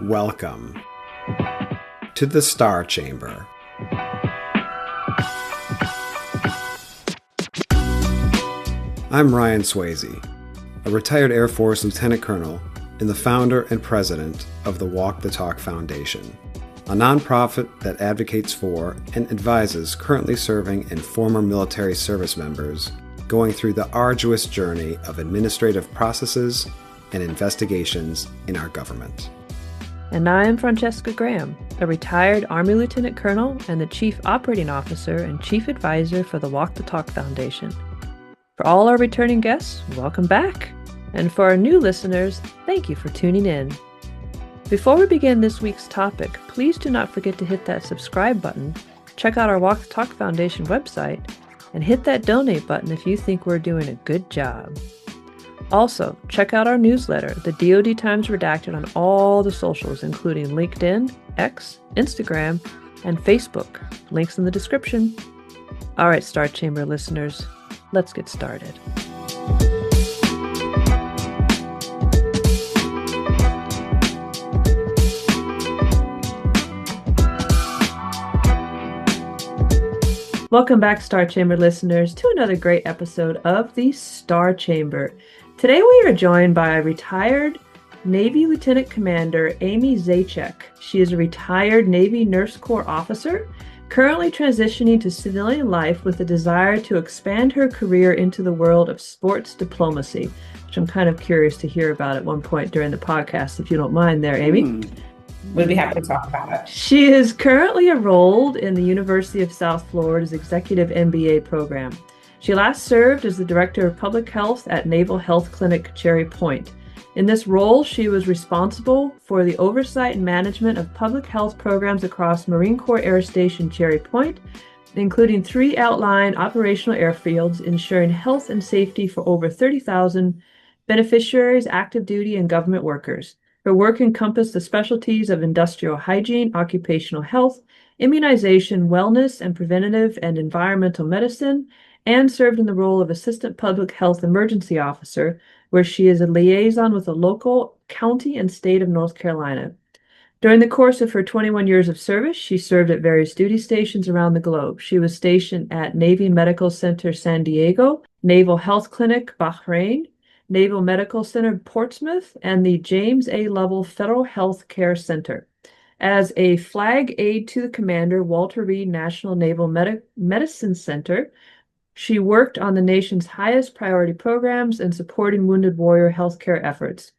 Welcome to the Star Chamber. I'm Ryan Swayze, a retired Air Force Lieutenant Colonel and the founder and president of the Walk the Talk Foundation, a nonprofit that advocates for and advises currently serving and former military service members going through the arduous journey of administrative processes and investigations in our government. And I am Francescagraham, a retired Army Lieutenant Colonel and the Chief Operating Officer and Chief Advisor for the Walk the Talk Foundation. For all our returning guests, welcome back. And for our new listeners, thank you for tuning in. Before we begin this week's topic, please do not forget to hit that subscribe button, check out our Walk the Talk Foundation website, and hit that donate button if you think we're doing a good job. Also, check out our newsletter, the DoD Times Redacted, on all the socials, including LinkedIn, X, Instagram, and Facebook. Links in the description. All right, Star Chamber listeners, let's get started. Welcome back, Star Chamber listeners, to another great episode of the Star Chamber. Today we are joined by retired Navy Lieutenant Commander Amy Zaycek. She is a retired Navy Nurse Corps officer, currently transitioning to civilian life with a desire to expand her career into the world of sports diplomacy, which I'm kind of curious to hear about at one point during the podcast, if you don't mind there, Amy. We'd be happy to talk about it. She is currently enrolled in the University of South Florida's Executive MBA program. She last served as the Director of Public Health at Naval Health Clinic Cherry Point. In this role, she was responsible for the oversight and management of public health programs across Marine Corps Air Station Cherry Point, including 3 outlying operational airfields, ensuring health and safety for over 30,000 beneficiaries, active duty, and government workers. Her work encompassed the specialties of industrial hygiene, occupational health, immunization, wellness, and preventative and environmental medicine, and served in the role of Assistant Public Health Emergency Officer, where she is a liaison with the local county and state of North Carolina. During the course of her 21 years of service, she served at various duty stations around the globe. She was stationed at Navy Medical Center San Diego, Naval Health Clinic Bahrain, Naval Medical Center Portsmouth, and the James A. Lovell Federal Health Care Center. As a flag aide to the commander, Walter Reed National Naval Medicine Center, she worked on the nation's highest priority programs and supporting wounded warrior healthcare efforts.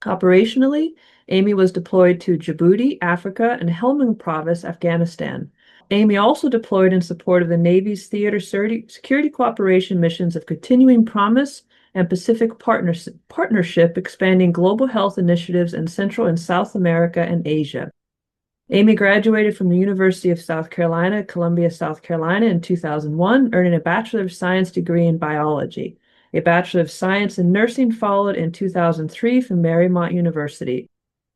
Operationally, Amy was deployed to Djibouti, Africa, and Helmand Province, Afghanistan. Amy also deployed in support of the Navy's theater security cooperation missions of Continuing Promise and Pacific Partnership, expanding global health initiatives in Central and South America and Asia. Amy graduated from the University of South Carolina, Columbia, South Carolina in 2001, earning a Bachelor of Science degree in biology. A Bachelor of Science in nursing followed in 2003 from Marymount University.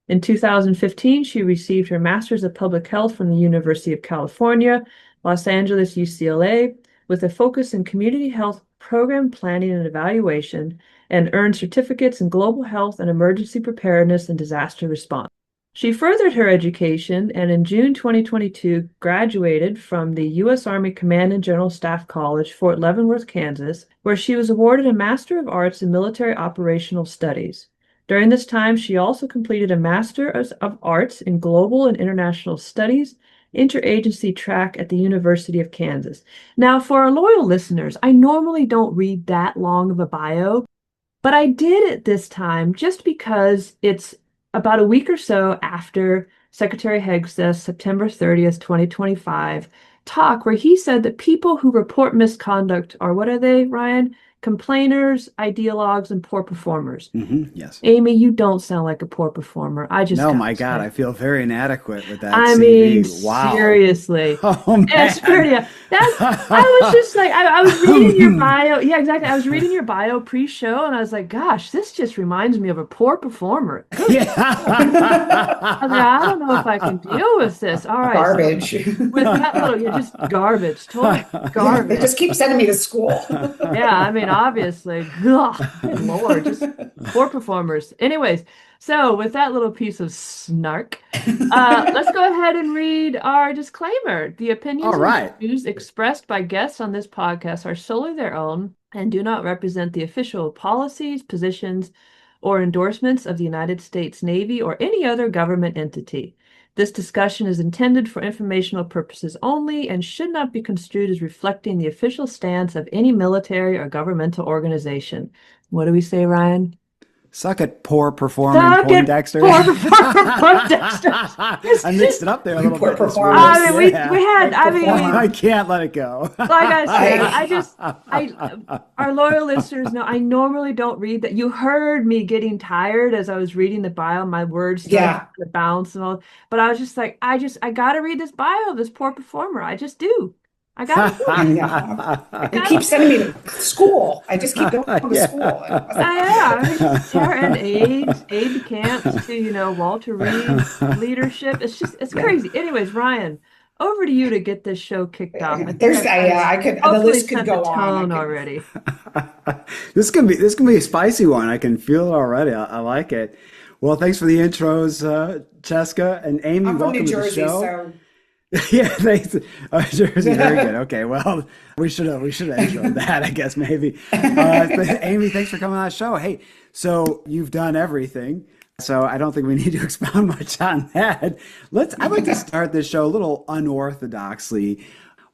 In 2015, she received her Master's of Public Health from the University of California, Los Angeles, UCLA, with a focus in community health program planning and evaluation, and earned certificates in global health and emergency preparedness and disaster response. She furthered her education and in June 2022 graduated from the U.S. Army Command and General Staff College, Fort Leavenworth, Kansas, where she was awarded a Master of Arts in Military Operational Studies. During this time, she also completed a Master of Arts in Global and International Studies interagency track at the University of Kansas. Now, for our loyal listeners, I normally don't read that long of a bio, but I did it this time just because it's about a week or so after Secretary Hegseth's September 30th, 2025 talk, where he said that people who report misconduct are, what are they, Ryan? Complainers, ideologues, and poor performers. Yes. Amy, you don't sound like a poor performer. No, my God, I feel very inadequate with that. I CV. mean, wow. Seriously. Oh, man. It's pretty. I was just like, I was reading your bio. Yeah, exactly. I was reading your bio pre-show, and I was like, gosh, this just reminds me of a poor performer. Yeah. I was like, I don't know if I can deal with this. All right. Garbage. So, with that little, you're just garbage. Total garbage. They just keep sending me to school. Yeah, I mean, obviously. Ugh, good Lord, just poor performers. Anyways, so with that little piece of snark, let's go ahead and read our disclaimer. The opinions All right. and views expressed by guests on this podcast are solely their own and do not represent the official policies, positions, or endorsements of the United States Navy or any other government entity. This discussion is intended for informational purposes only and should not be construed as reflecting the official stance of any military or governmental organization. What do we say, Ryan? Suck it, poor performing Poindexter. Poor performing Poindexter. I mixed it up there a little Poor bit. performers. I mean, we had, I can't let it go. Like I said, our loyal listeners know I normally don't read that. You heard me getting tired as I was reading the bio. My words started to bounce and all. But I was just like, I got to read this bio of this poor performer. I just do. I got to. You keep sending me to school. I just keep going to school. Sarah and aide camps to, Walter Reed's leadership. It's crazy. Anyways, Ryan, over to you to get this show kicked off. The list could go on already. This can be a spicy one. I can feel it already. I like it. Well, thanks for the intros, Cheska and Amy. I'm welcome from New Jersey, to the show. so. Yeah, thanks. Jersey, very good. Okay, well, we should have introed that, I guess, maybe. Amy, thanks for coming on the show. Hey, so you've done everything, so I don't think we need to expound much on that. I'd like to start this show a little unorthodoxly.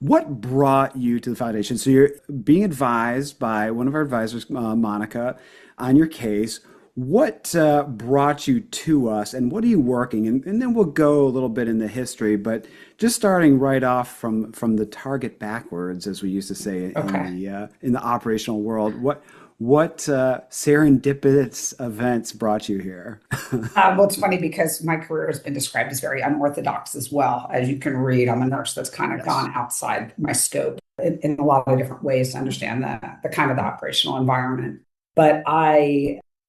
What brought you to the foundation? So you're being advised by one of our advisors, Monica, on your case. What brought you to us, and what are you working? And then we'll go a little bit in the history, but just starting right off from the target backwards, as we used to say in the operational world. What serendipitous events brought you here? Well, it's funny because my career has been described as very unorthodox as well. As you can read, I'm a nurse that's kind of gone outside my scope in a lot of different ways to understand the kind of the operational environment. But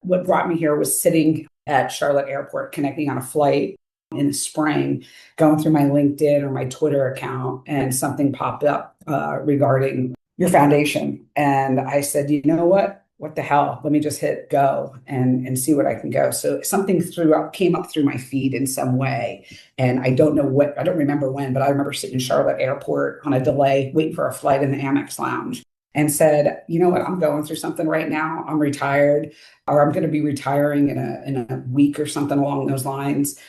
what brought me here was sitting at Charlotte Airport, connecting on a flight in the spring, going through my LinkedIn or my Twitter account, and something popped up regarding your foundation. And I said, you know what? What the hell? Let me just hit go and see what I can go. So something came up through my feed in some way. And I don't remember when, but I remember sitting in Charlotte Airport on a delay, waiting for a flight in the Amex lounge, and said, you know what, I'm going through something right now. I'm retired, or I'm going to be retiring in a week or something along those lines.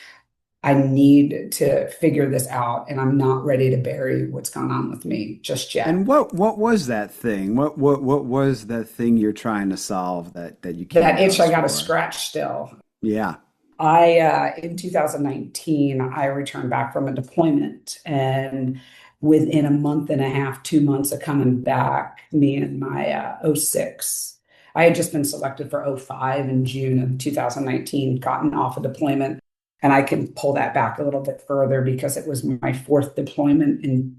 I need to figure this out, and I'm not ready to bury what's going on with me just yet. And what was that thing? What was that thing you're trying to solve that you can't? That itch I got to scratch still. Yeah. In 2019, I returned back from a deployment, and within a month and a half, 2 months of coming back, me and my 06, I had just been selected for 05 in June of 2019, gotten off a deployment. And I can pull that back a little bit further because it was my fourth deployment in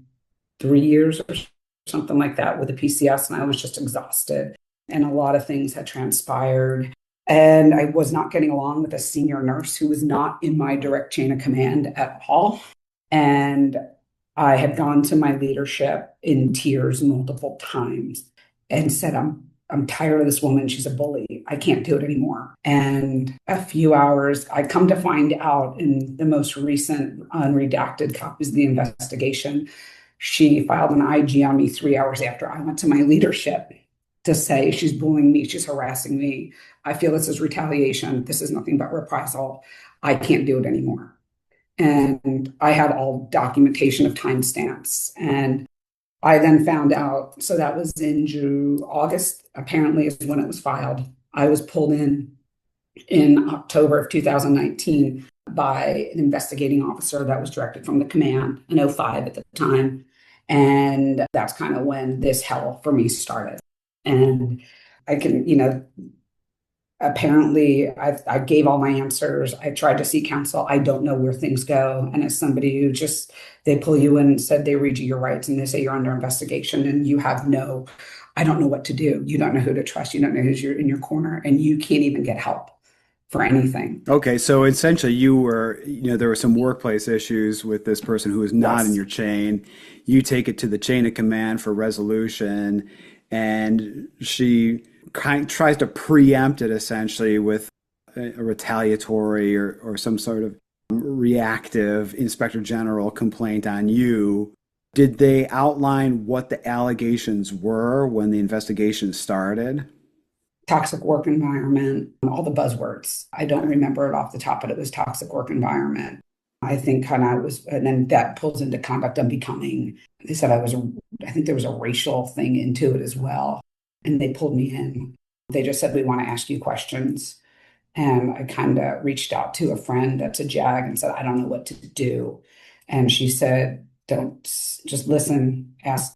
3 years or something like that with the PCS. And I was just exhausted. And a lot of things had transpired. And I was not getting along with a senior nurse who was not in my direct chain of command at all. And I had gone to my leadership in tears multiple times and said, I'm tired of this woman. She's a bully. I can't do it anymore. And a few hours, I come to find out in the most recent unredacted copies of the investigation, she filed an IG on me 3 hours after I went to my leadership to say she's bullying me. She's harassing me. I feel this is retaliation. This is nothing but reprisal. I can't do it anymore. And I had all documentation of timestamps. And I then found out, so that was in August, apparently is when it was filed. I was pulled in October of 2019 by an investigating officer that was directed from the command, an 05 at the time. And that's kind of when this hell for me started. And I can, apparently I gave all my answers. I tried to seek counsel. I don't know where things go. And as somebody who they pull you in and said, they read you your rights and they say you're under investigation and you have I don't know what to do. You don't know who to trust. You don't know who's in your corner, and you can't even get help for anything. Okay. So essentially you were, there were some workplace issues with this person who was not in your chain. You take it to the chain of command for resolution. and she tries to preempt it essentially with a retaliatory or some sort of reactive inspector general complaint on you. Did they outline what the allegations were when the investigation started? Toxic work environment, all the buzzwords. I don't remember it off the top, but it was toxic work environment. I think kind of was, and then that pulls into conduct unbecoming. They said I think there was a racial thing into it as well. And they pulled me in. They just said, we want to ask you questions. And I kind of reached out to a friend that's a JAG and said, I don't know what to do. And she said, don't, just listen, ask,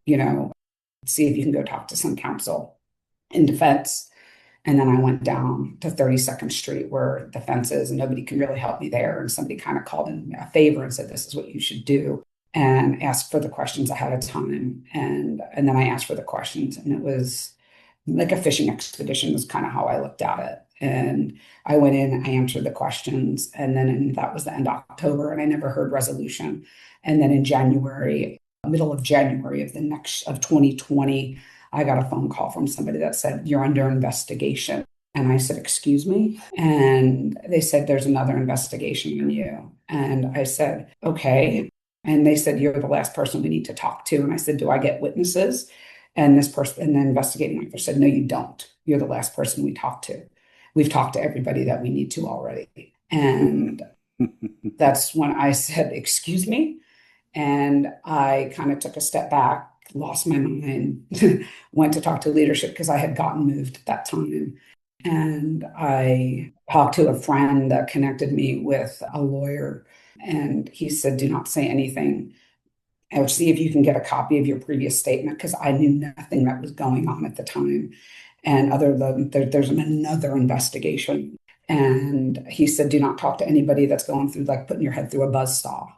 see if you can go talk to some counsel in defense. And then I went down to 32nd Street where the fence is, and nobody can really help me there. And somebody kind of called in a favor and said, this is what you should do, and asked for the questions ahead of time. And then I asked for the questions, and it was like a fishing expedition is kind of how I looked at it. And I went in, I answered the questions, and then that was the end of October, and I never heard resolution. And then in January, middle of January of 2020, I got a phone call from somebody that said, you're under investigation. And I said, excuse me? And they said, there's another investigation on you. And I said, okay. And they said, you're the last person we need to talk to. And I said, do I get witnesses? And this person, and the investigating officer said, no, you don't. You're the last person we talk to. We've talked to everybody that we need to already. And that's when I said, excuse me? And I kind of took a step back, lost my mind, went to talk to leadership because I had gotten moved at that time. And I talked to a friend that connected me with a lawyer, and he said, do not say anything. Or see if you can get a copy of your previous statement, because I knew nothing that was going on at the time. And other than there's another investigation. And he said, do not talk to anybody that's going through, like putting your head through a buzzsaw,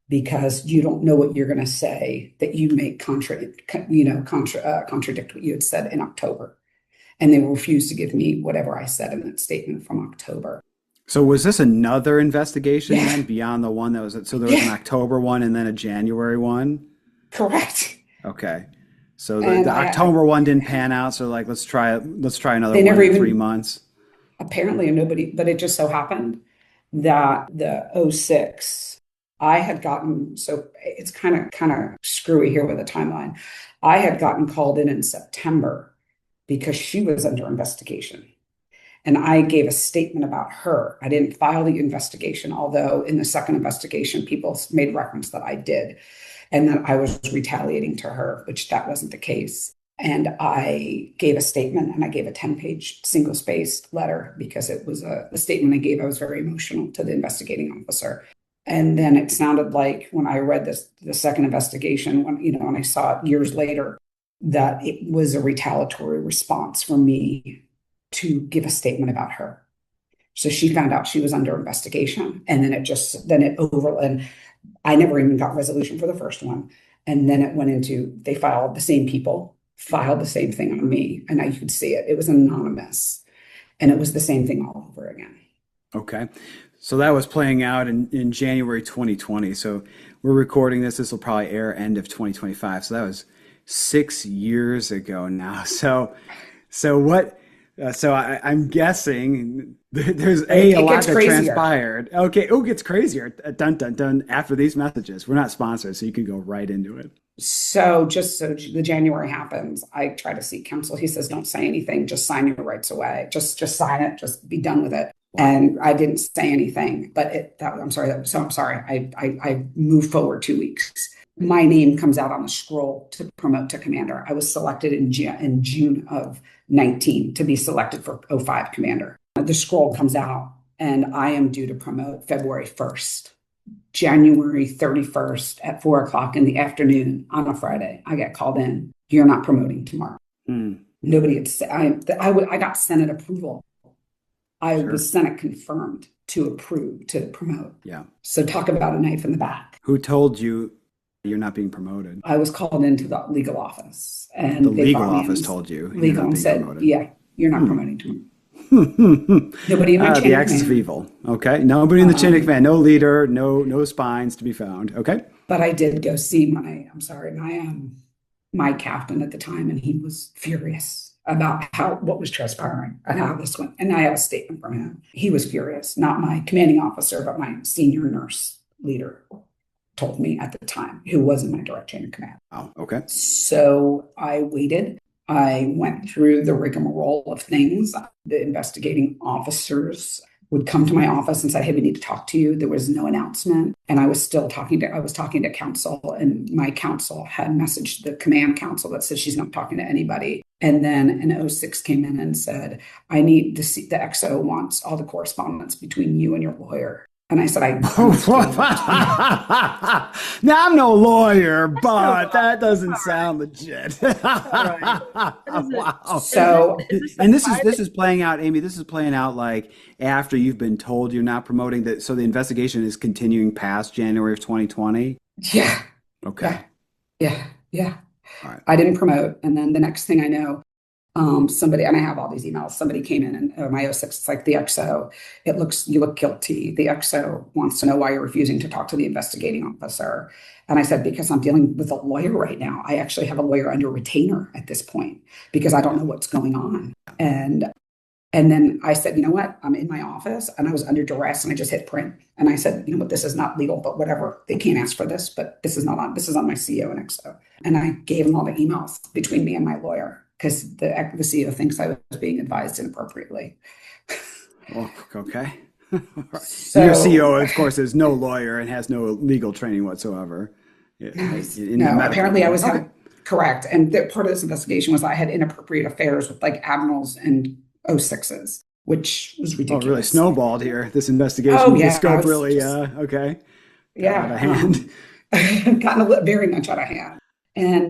because you don't know what you're going to say that you may contradict what you had said in October. And they refused to give me whatever I said in that statement from October. So was this another investigation then beyond the one that was, so there was an October one and then a January one? Correct. Okay. So the October one didn't pan out. So like, let's try another one in 3 months. Apparently nobody, but it just so happened that the 06, I had gotten, so it's kind of screwy here with the timeline. I had gotten called in September because she was under investigation. And I gave a statement about her. I didn't file the investigation, although in the second investigation, people made reference that I did, and that I was retaliating to her, which that wasn't the case. And I gave a statement, and I gave a 10-page single-spaced letter because it was the statement I gave. I was very emotional to the investigating officer. And then it sounded like when I read the second investigation, when I saw it years later, that it was a retaliatory response for me to give a statement about her. So she found out she was under investigation, and then and I never even got resolution for the first one. And then it went into, the same people filed the same thing on me, and you could see it. It was anonymous, and it was the same thing all over again. Okay. So that was playing out in January 2020. So we're recording this. This will probably air end of 2025. So that was 6 years ago now. So what? So I'm guessing there's a lot that transpired. Okay. Oh, it gets crazier. Dun, dun, dun. After these messages, we're not sponsored, so you can go right into it. So the January happens, I try to seek counsel. He says, don't say anything. Just sign your rights away. Just sign it. Just be done with it. Wow. And I didn't say anything, but I'm sorry. I moved forward 2 weeks. My name comes out on the scroll to promote to commander. I was selected in June of 19 to be selected for 05 commander. The scroll comes out, and I am due to promote February 1st. January 31st at 4:00 in the afternoon on a Friday, I get called in. You're not promoting tomorrow. Nobody had said, I got Senate approval. I was Senate confirmed to approve to promote. Yeah. So talk about a knife in the back. Who told you you're not being promoted? I was called into the legal office, and the legal office told you. Legal and said, promoted. Yeah, you're not promoting tomorrow. Nobody in my chain of command. The axis of evil. Okay. Nobody in the chain of command. No leader. No spines to be found. Okay. But I did go see my captain at the time, and he was furious about what was transpiring and how this went. And I have a statement from him. He was furious, not my commanding officer, but my senior nurse leader told me at the time, who was in my direct chain of command. Oh, okay. So I waited. I went through the rigmarole of things. The investigating officers would come to my office and say, hey, we need to talk to you. There was no announcement. And I was talking to counsel, and my counsel had messaged the command counsel that said she's not talking to anybody. And then an O6 came in and said, I need to see, the XO wants all the correspondence between you and your lawyer. And I said, now I'm no lawyer, but that doesn't sound legit. Wow. So, and this is playing out, Amy. This is playing out like after you've been told you're not promoting that. So the investigation is continuing past January of 2020. Yeah. Okay. Yeah. All right. I didn't promote, and then the next thing I know, somebody, and I have all these emails, somebody came in and my O6, it's like, the XO, you look guilty. The XO wants to know why you're refusing to talk to the investigating officer. And I said, because I'm dealing with a lawyer right now. I actually have a lawyer under retainer at this point because I don't know what's going on. And then I said, you know what? I'm in my office and I was under duress, and I just hit print. And I said, you know what? This is not legal, but whatever. They can't ask for this, but this is on my CEO and XO. And I gave them all the emails between me and my lawyer, because the CEO thinks I was being advised inappropriately. Oh, okay. So, your CEO, of course, is no lawyer and has no legal training whatsoever. Apparently I was correct. And part of this investigation was I had inappropriate affairs with like admirals and O6s, which was ridiculous. Oh, really snowballed here, this investigation. Oh, yeah. The scope really, okay. Yeah. Out of hand. Gotten very much out of hand. And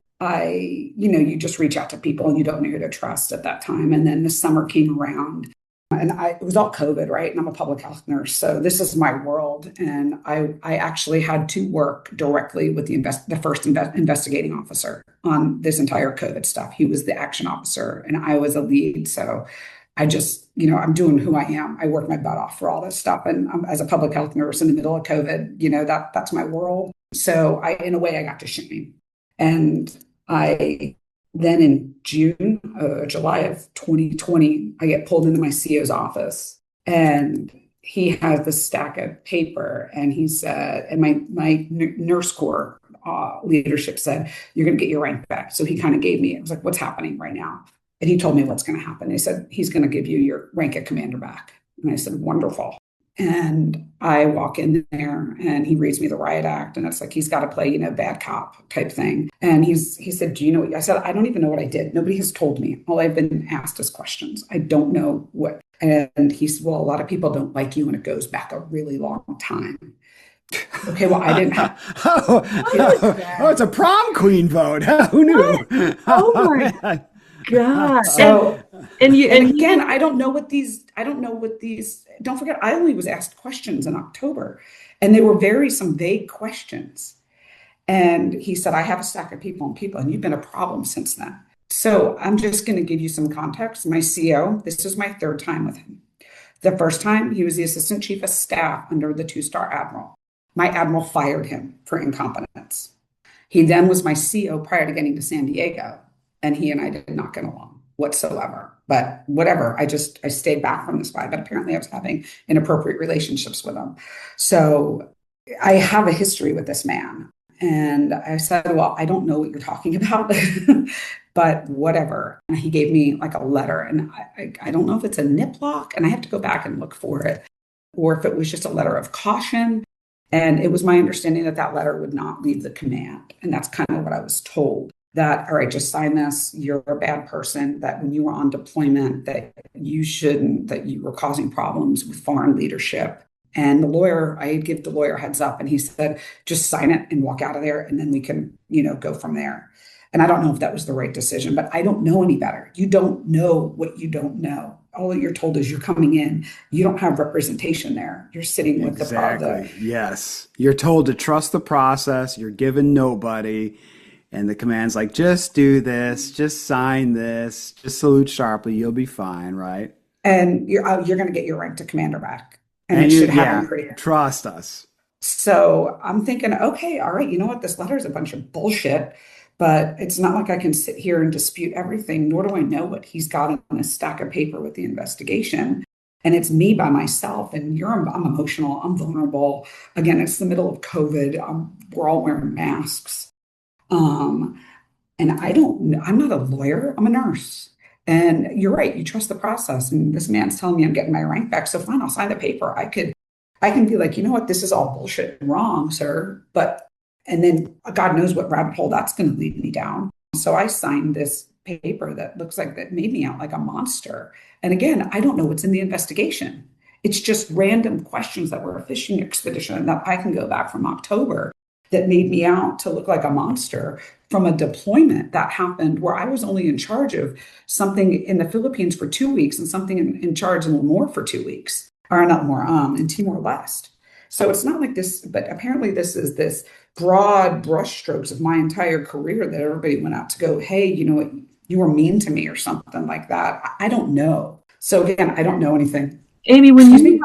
you just reach out to people and you don't know who to trust at that time. And then the summer came around, and it was all COVID, right? And I'm a public health nurse, so this is my world. And I actually had to work directly with the first investigating officer on this entire COVID stuff. He was the action officer, and I was a lead. So I just, I'm doing who I am. I work my butt off for all this stuff. And as a public health nurse in the middle of COVID, that's my world. So in a way, I got to shame. And then in July of 2020, I get pulled into my CEO's office, and he has this stack of paper, and he said, and my nurse corps leadership said, you're going to get your rank back. So he kind of gave me, it was like, what's happening right now? And he told me what's going to happen. He said, he's going to give you your rank of commander back. And I said, wonderful. And I walk in there, and he reads me the riot act, and it's like he's got to play, bad cop type thing. And he said, do you know what? I said, I don't even know what I did. Nobody has told me. All I've been asked is questions. I don't know what. And he said, well, a lot of people don't like you, and it goes back a really long time. Okay, well, I didn't have. It's a prom queen vote. Who knew? Oh my God. So, and again, I don't know what these, don't forget, I only was asked questions in October, and they were some vague questions. And he said, I have a stack of people, and you've been a problem since then. So I'm just going to give you some context. My CEO, this is my third time with him. The first time, he was the assistant chief of staff under the 2-star admiral. My admiral fired him for incompetence. He then was my CO prior to getting to San Diego. And he and I did not get along whatsoever. But whatever, I stayed back from this guy. But apparently I was having inappropriate relationships with him. So I have a history with this man. And I said, well, I don't know what you're talking about, but whatever. And he gave me like a letter. And I don't know if it's a niplock, and I have to go back and look for it, or if it was just a letter of caution. And it was my understanding that letter would not leave the command. And that's kind of what I was told. That, all right, just sign this, you're a bad person, that when you were on deployment, that you were causing problems with foreign leadership. And the lawyer, I give the lawyer a heads up, and he said, just sign it and walk out of there, and then we can, go from there. And I don't know if that was the right decision, but I don't know any better. You don't know what you don't know. All you're told is you're coming in. You don't have representation there. You're sitting with the problem. Yes. You're told to trust the process. You're given nobody. And the command's like, just do this, just sign this, just salute sharply, you'll be fine, right? And you're going to get your rank to commander back. And it should happen pretty quick. Trust us. So I'm thinking, okay, all right, you know what? This letter is a bunch of bullshit, But it's not like I can sit here and dispute everything, nor do I know what he's got on a stack of paper with the investigation. And it's me by myself, and I'm emotional, I'm vulnerable. Again, it's the middle of COVID. We're all wearing masks. Um, and I'm not a lawyer, I'm a nurse. And you're right, you trust the process. And this man's telling me I'm getting my rank back. So fine, I'll sign the paper. I can be like, you know what, this is all bullshit and wrong, sir. And then God knows what rabbit hole that's going to lead me down. So I signed this paper that looks like that made me out like a monster. And again, I don't know what's in the investigation. It's just random questions that were a fishing expedition that I can go back from October that made me out to look like a monster from a deployment that happened where I was only in charge of something in the Philippines for 2 weeks and something in charge in Lemoore for 2 weeks, or not more, in Timor-Leste. So it's not like this, but apparently this is this broad brushstrokes of my entire career that everybody went out to go, hey, you know what, you were mean to me or something like that. I don't know. So again, I don't know anything. Amy, when Excuse you me?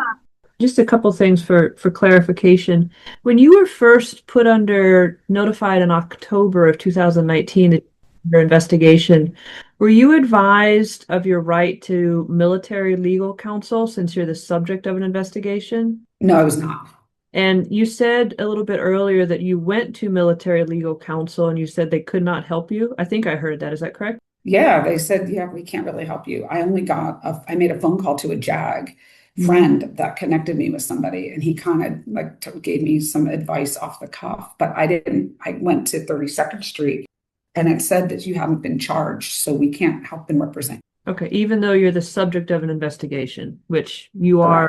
just a couple things for clarification. When you were first put under notified in October of 2019 that your investigation, were you advised of your right to military legal counsel since you're the subject of an investigation? No, I was not. And you said a little bit earlier that you went to military legal counsel and you said they could not help you. I think I heard that. Is that correct? Yeah, they said, yeah, we can't really help you. I made a phone call to a JAG friend that connected me with somebody, and he kind of like gave me some advice off the cuff. But I didn't, I went to 32nd Street and it said that you haven't been charged, so we can't help and represent. Okay, even though you're the subject of an investigation, which you are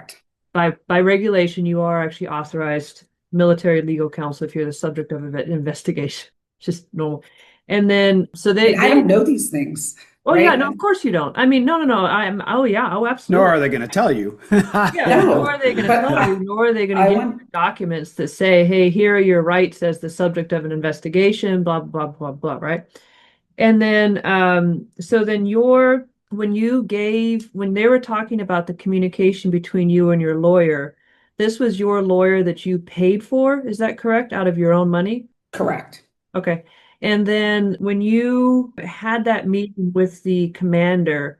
Correct. by regulation, you are actually authorized military legal counsel if you're the subject of an investigation. Just normal. And then so But I they don't know these things, oh yeah, no, right? of course you don't. I mean, no. Oh yeah, oh Nor absolutely. are they going to tell you. Yeah, nor No, are they going to but tell you, nor are they going to I give went, you documents that say, hey, here are your rights as the subject of an investigation, blah, blah, blah, blah, right? And then, so then when they were talking about the communication between you and your lawyer, this was your lawyer that you paid for, is that correct? Out of your own money? correct. Okay. And then when you had that meeting with the commander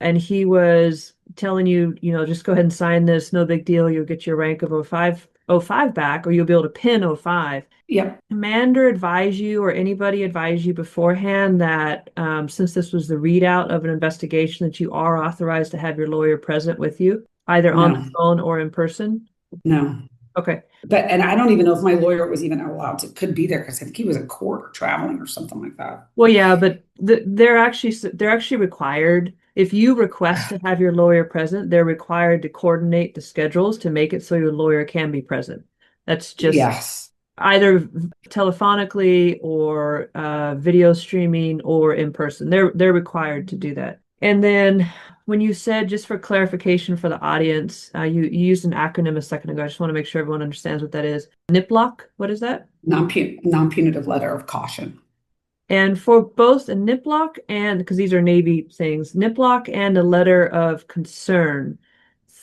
and he was telling you, just go ahead and sign this, no big deal, you'll get your rank of O five back, or you'll be able to pin O5. Yep. Commander advise you or anybody advise you beforehand that since this was the readout of an investigation, that you are authorized to have your lawyer present with you, either on the No, phone or in person? no. Okay. And I don't even know if my lawyer was even allowed to, could be there because I think he was at court or traveling or something like that. Well, yeah, but they're actually required. If you request to have your lawyer present, they're required to coordinate the schedules to make it so your lawyer can be present. That's just Yes. either telephonically or video streaming or in person. They're required to do that. And then when you said, just for clarification for the audience, you used an acronym a second ago. I just want to make sure everyone understands what that is. NIPLOC, what is that? Non-punitive letter of caution. And for both a NIPLOC and, because these are Navy things, NIPLOC and a letter of concern,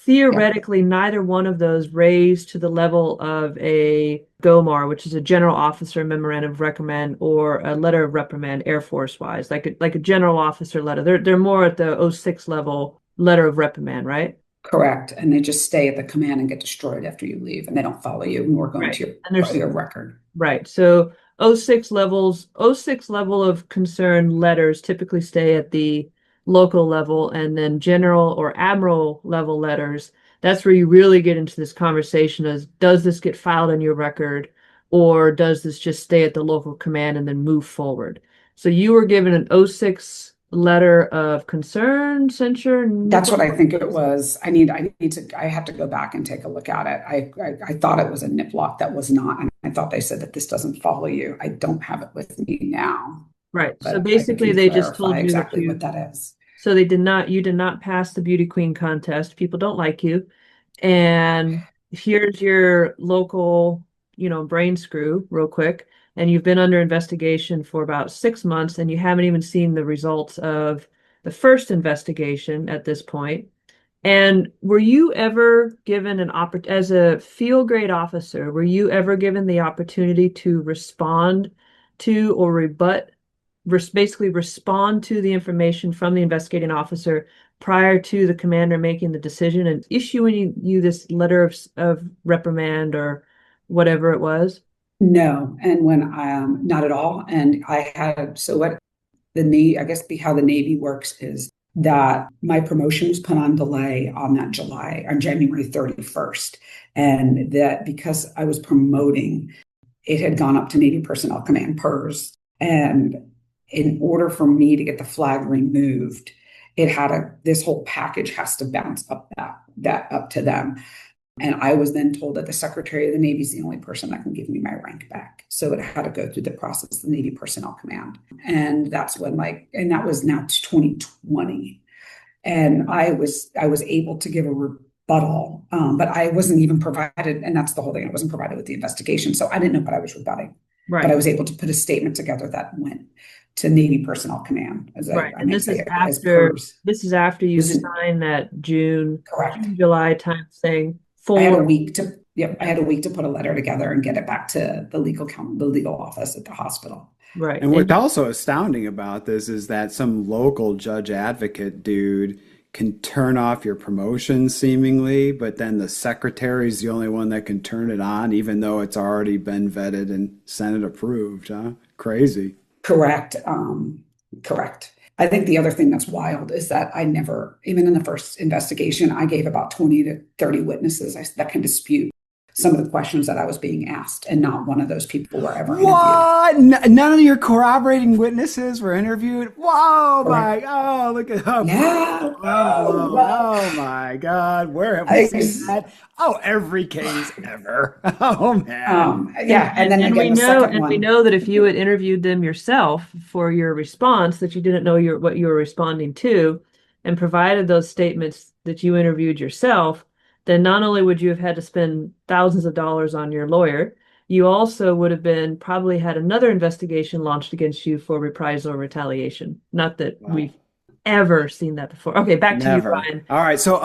Yep. theoretically, neither one of those raise to the level of a GOMAR, which is a general officer memorandum of recommend, or a letter of reprimand Air Force wise, like a general officer letter. They're more at the O6 level letter of reprimand, right? Correct. And they just stay at the command and get destroyed after you leave, and they don't follow you, nor go Right. into And there's your record. right. So O6 level of concern letters typically stay at the local level, and then general or admiral level letters, that's where you really get into this conversation as does this get filed in your record, or does this just stay at the local command and then move forward? So you were given an O6 letter of concern, censure, That's nipple. what I think it was. I have to go back and take a look at it. I thought it was a nip lock that was not, and I thought they said that this doesn't follow you. I don't have it with me now, Right. So but I basically can they just told clarify you that exactly what that is. so you did not pass the beauty queen contest. People don't like you. And here's your local, brain screw real quick. And you've been under investigation for about 6 months and you haven't even seen the results of the first investigation at this point. And were you ever given as a field grade officer, were you ever given the opportunity to respond to or basically respond to the information from the investigating officer prior to the commander making the decision and issuing you this letter of reprimand or whatever it was? No, and when not at all. And I had so what the Navy, I guess, how the Navy works is that my promotion was put on delay on January 31st, and that because I was promoting, it had gone up to Navy Personnel Command PERS, and in order for me to get the flag removed, this whole package has to bounce up that up to them. And I was then told that the Secretary of the Navy is the only person that can give me my rank back. So it had to go through the process of the Navy Personnel Command. And that's when and that was now 2020. And I was able to give a rebuttal, but I wasn't even provided, and that's the whole thing, I wasn't provided with the investigation. So I didn't know what I was rebutting. Right. But I was able to put a statement together that went to Navy Personnel Command. And this is after you signed that June, July time thing. I had a week to put a letter together and get it back to the legal office at the hospital. Right. And what's also astounding about this is that some local judge advocate dude can turn off your promotion seemingly, but then the secretary's the only one that can turn it on, even though it's already been vetted and Senate approved, huh? Crazy. Correct. Correct. I think the other thing that's wild is that I never, even in the first investigation, I gave about 20 to 30 witnesses that can dispute some of the questions that I was being asked, and not one of those people were ever interviewed. What? None of your corroborating witnesses were interviewed? Whoa, look at that. Yeah. Oh my God. Where have we seen that? Oh, every case ever. Oh man. Yeah. And then we know that if you had interviewed them yourself for your response, that you didn't know what you were responding to, and provided those statements that you interviewed yourself, then not only would you have had to spend thousands of dollars on your lawyer, you also would have probably had another investigation launched against you for reprisal or retaliation. Not that we've ever seen that before. Okay, back to you, Brian. All right, so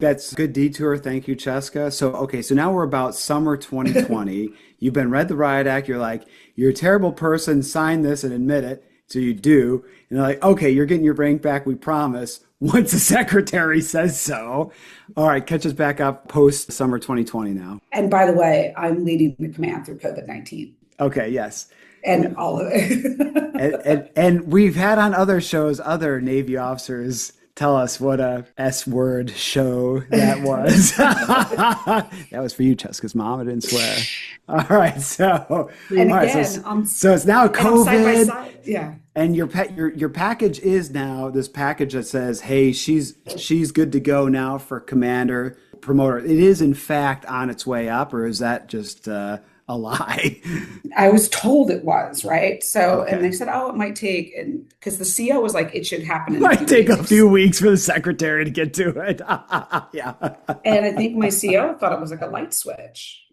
that's a good detour. Thank you, Cheska. So now we're about summer 2020. You've been read the riot act. You're like, you're a terrible person. Sign this and admit it. So you do, and they're like, okay, you're getting your rank back. We promise. Once the secretary says so. All right, catch us back up post summer 2020 now. And by the way, I'm leading the command through COVID-19. Okay, yes. And all of it. and we've had on other shows, other Navy officers tell us what a S-word show that was. That was for you, Cheska's mom. I didn't swear. All right, so so it's now COVID. Side by side. Yeah. And your package is now this package that says, hey, she's good to go now for commander promoter. It is in fact on its way up, or is that just a lie? I was told it was, right? So, okay. And they said, oh, it might take, and because the CO was like, it should happen in a few weeks for the secretary to get to it. Yeah. And I think my CO thought it was like a light switch,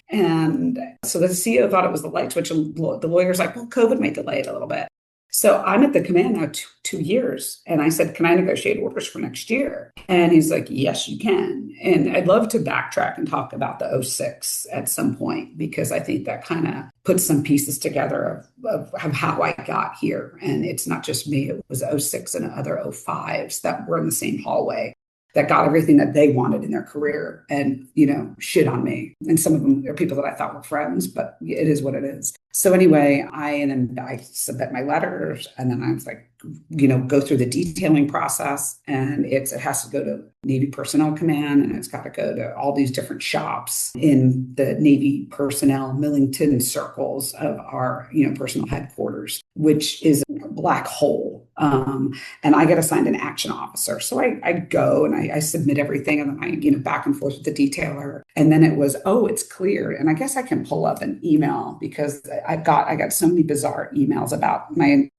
and so the CO thought it was the light switch, and the lawyer's like, well, COVID might delay it a little bit. So I'm at the command now 2 years. And I said, can I negotiate orders for next year? And he's like, yes, you can. And I'd love to backtrack and talk about the 06 at some point, because I think that kind of puts some pieces together of how I got here. And it's not just me. It was 06 and other 05s that were in the same hallway that got everything that they wanted in their career and, shit on me. And some of them are people that I thought were friends, but it is what it is. So anyway, I submit my letters, and then I was like, go through the detailing process, and it has to go to Navy Personnel Command, and it's got to go to all these different shops in the Navy personnel Millington circles of our, personnel headquarters, which is a black hole. And I get assigned an action officer. So I go and I submit everything, and then I, back and forth with the detailer. And then it was, it's cleared. And I guess I can pull up an email, because I got so many bizarre emails about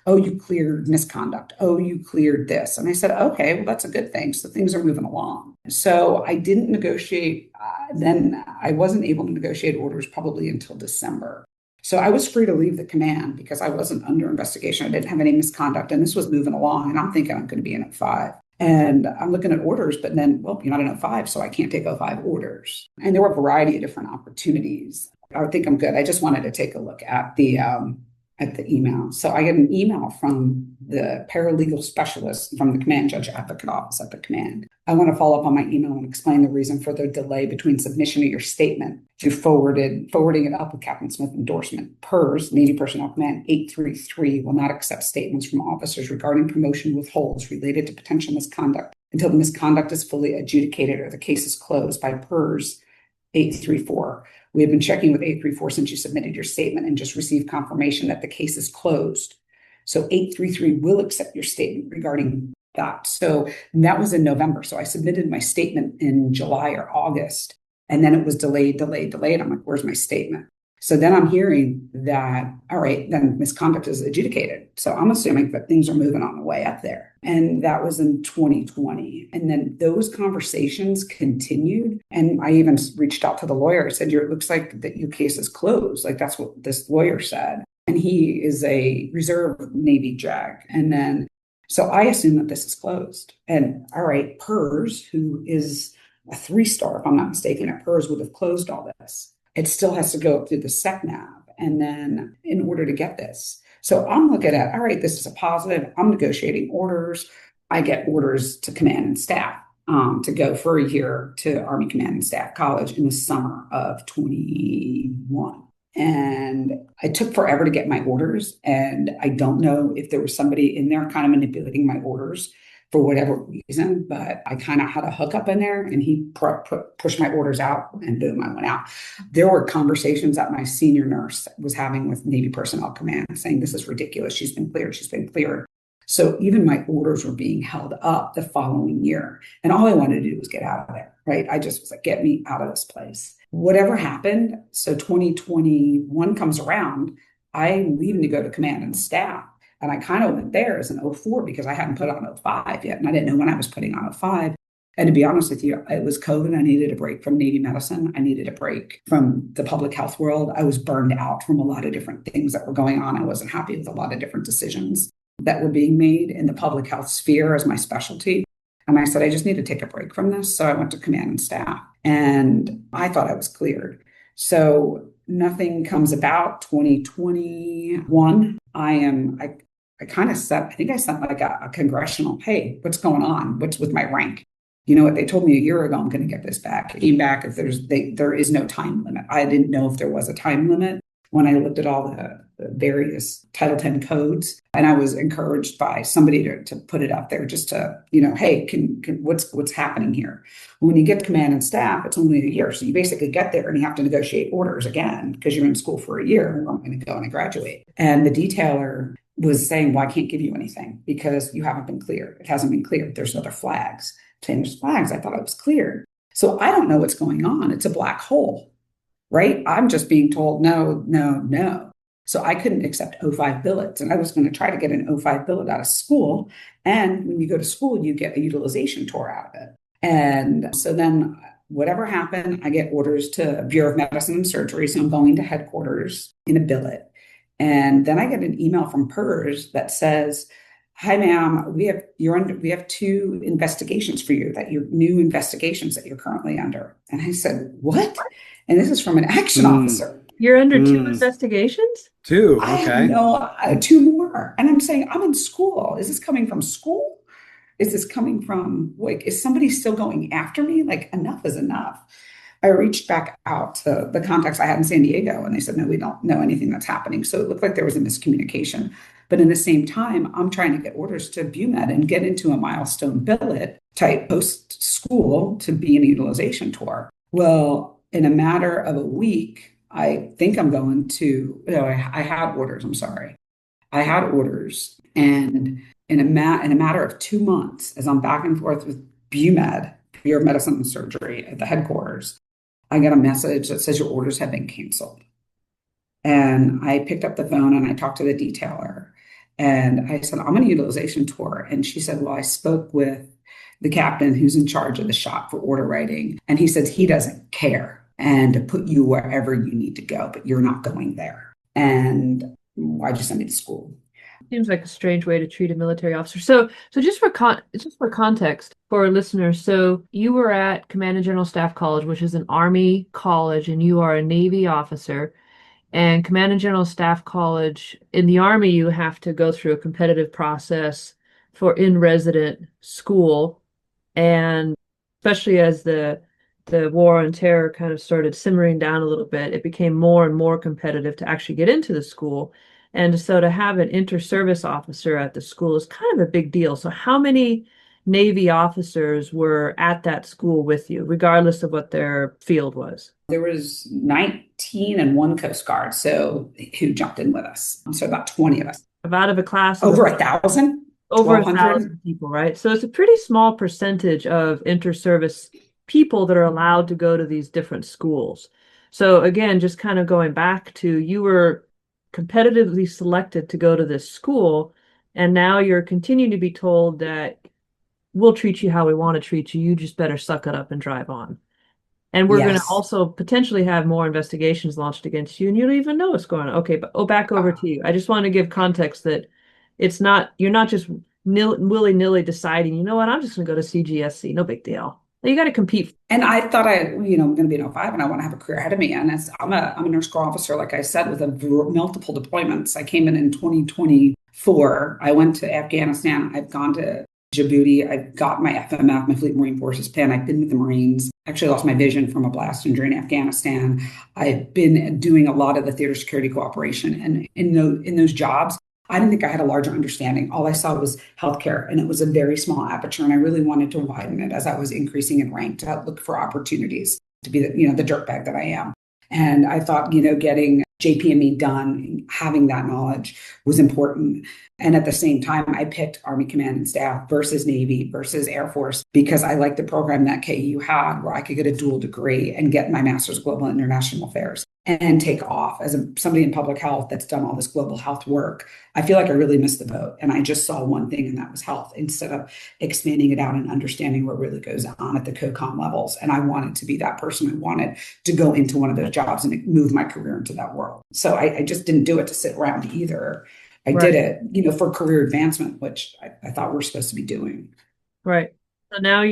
you cleared misconduct. Oh, you cleared this. And I said, okay, well, that's a good thing. So things are moving along. So I didn't negotiate. Then I wasn't able to negotiate orders probably until December. So I was free to leave the command because I wasn't under investigation. I didn't have any misconduct, and this was moving along. And I'm thinking I'm going to be in 05. And I'm looking at orders, but then, you're not in 05, so I can't take 05 orders. And there were a variety of different opportunities. I think I'm good. I just wanted to take a look at the at the email. So I get an email from the paralegal specialist from the command judge advocate office at the command. I want to follow up on my email and explain the reason for the delay between submission of your statement to forwarding it up with Captain Smith endorsement. PERS, Navy Personnel Command 833, will not accept statements from officers regarding promotion withholds related to potential misconduct until the misconduct is fully adjudicated or the case is closed by PERS 834. We have been checking with 834 since you submitted your statement and just received confirmation that the case is closed. So 833 will accept your statement regarding that. So that was in November. So I submitted my statement in July or August, and then it was delayed. I'm like, where's my statement? So then I'm hearing that, all right, then misconduct is adjudicated. So I'm assuming that things are moving on the way up there. And that was in 2020. And then those conversations continued. And I even reached out to the lawyer. I said, it looks like that your case is closed. Like that's what this lawyer said. And he is a reserve Navy JAG. And then, so I assume that this is closed. And all right, PERS, who is a 3-star, if I'm not mistaken, at PERS would have closed all this. It still has to go up through the SECNAV and then in order to get this. So I'm looking at, all right, this is a positive. I'm negotiating orders. I get orders to command and staff to go for a year to Army Command and Staff College in the summer of 21. And it took forever to get my orders. And I don't know if there was somebody in there kind of manipulating my orders for whatever reason, but I kind of had a hookup in there and he pushed my orders out and boom, I went out. There were conversations that my senior nurse was having with Navy Personnel Command saying, this is ridiculous. She's been cleared. So even my orders were being held up the following year. And all I wanted to do was get out of there, right? I just was like, get me out of this place. Whatever happened, so 2021 comes around, I'm leaving to go to command and staff. And I kind of went there as an 04 because I hadn't put on 05 yet. And I didn't know when I was putting on 05. And to be honest with you, it was COVID. I needed a break from Navy medicine. I needed a break from the public health world. I was burned out from a lot of different things that were going on. I wasn't happy with a lot of different decisions that were being made in the public health sphere as my specialty. And I said, I just need to take a break from this. So I went to command and staff and I thought I was cleared. So nothing comes about 2021. I kind of I think I sent like a congressional, hey, what's going on? What's with my rank? You know what? They told me a year ago, I'm going to get this back. It came back if there is no time limit. I didn't know if there was a time limit when I looked at all the various Title X codes. And I was encouraged by somebody to put it out there just to, hey, what's happening here? When you get to command and staff, it's only a year. So you basically get there and you have to negotiate orders again because you're in school for a year and I'm going to go and graduate. And the detailer was saying, well, I can't give you anything because you haven't been cleared. It hasn't been cleared. There's other flags. Saying there's flags. I thought it was cleared. So I don't know what's going on. It's a black hole, right? I'm just being told no. So I couldn't accept 05 billets. And I was going to try to get an 05 billet out of school. And when you go to school, you get a utilization tour out of it. And so then whatever happened, I get orders to Bureau of Medicine and Surgery. So I'm going to headquarters in a billet. And then I get an email from PERS that says, hi, ma'am, we have 2 investigations for you, new investigations that you're currently under. And I said, what? And this is from an action officer. You're under 2 investigations? 2, okay. No, 2 more. And I'm saying, I'm in school. Is this coming from school? Is this coming from, is somebody still going after me? Like, enough is enough. I reached back out to the contacts I had in San Diego, and they said, no, we don't know anything that's happening. So it looked like there was a miscommunication. But in the same time, I'm trying to get orders to BUMED and get into a milestone billet type post school to be an utilization tour. Well, in a matter of a week, I think I'm going to, I had orders. I'm sorry. I had orders. And in a matter of 2 months, as I'm back and forth with BUMED, Bureau of Medicine and Surgery at the headquarters, I got a message that says your orders have been canceled. And I picked up the phone and I talked to the detailer and I said, I'm on a utilization tour. And she said, well, I spoke with the captain who's in charge of the shop for order writing. And he says he doesn't care and to put you wherever you need to go, but you're not going there. And why'd you send me to school? Seems like a strange way to treat a military officer. So just for context for our listeners, so you were at Command and General Staff College, which is an Army college, and you are a Navy officer. And Command and General Staff College, in the Army, you have to go through a competitive process for in-resident school. And especially as the war on terror kind of started simmering down a little bit, it became more and more competitive to actually get into the school. And so to have an inter-service officer at the school is kind of a big deal. So how many Navy officers were at that school with you, regardless of what their field was? There was 19 and one Coast Guard, so who jumped in with us. So about 20 of us. Out of a class of Over 1,000? over 1,200? 1,000 people, right? So it's a pretty small percentage of inter-service people that are allowed to go to these different schools. So again, just kind of going back to, you were competitively selected to go to this school, and now you're continuing to be told that we'll treat you how we want to treat you. You just better suck it up and drive on. And we're going to Yes. also potentially have more investigations launched against you, and you don't even know what's going on. Okay, but back over to you. I just want to give context that you're not just willy-nilly deciding, you know what, I'm just going to go to CGSC. No big deal. You got to compete. And I thought I'm going to be an 05 and I want to have a career ahead of me. And I'm a nurse corps officer, like I said, with multiple deployments. I came in 2024. I went to Afghanistan. I've gone to Djibouti. I've got my FMF, my Fleet Marine Forces pin. I've been with the Marines. Actually lost my vision from a blast injury in Afghanistan. I've been doing a lot of the theater security cooperation. And in those jobs, I didn't think I had a larger understanding. All I saw was healthcare, and it was a very small aperture. And I really wanted to widen it as I was increasing in rank to look for opportunities to be the dirtbag that I am. And I thought, getting JPME done, having that knowledge was important. And at the same time, I picked Army Command and Staff versus Navy versus Air Force because I liked the program that KU had where I could get a dual degree and get my master's of global international affairs and take off. As somebody in public health that's done all this global health work, I feel like I really missed the boat. And I just saw one thing, and that was health, instead of expanding it out and understanding what really goes on at the COCOM levels. And I wanted to be that person. I wanted to go into one of those jobs and move my career into that world. So I just didn't do it to sit around either. I did it, for career advancement, which I thought we're supposed to be doing. Right. So now are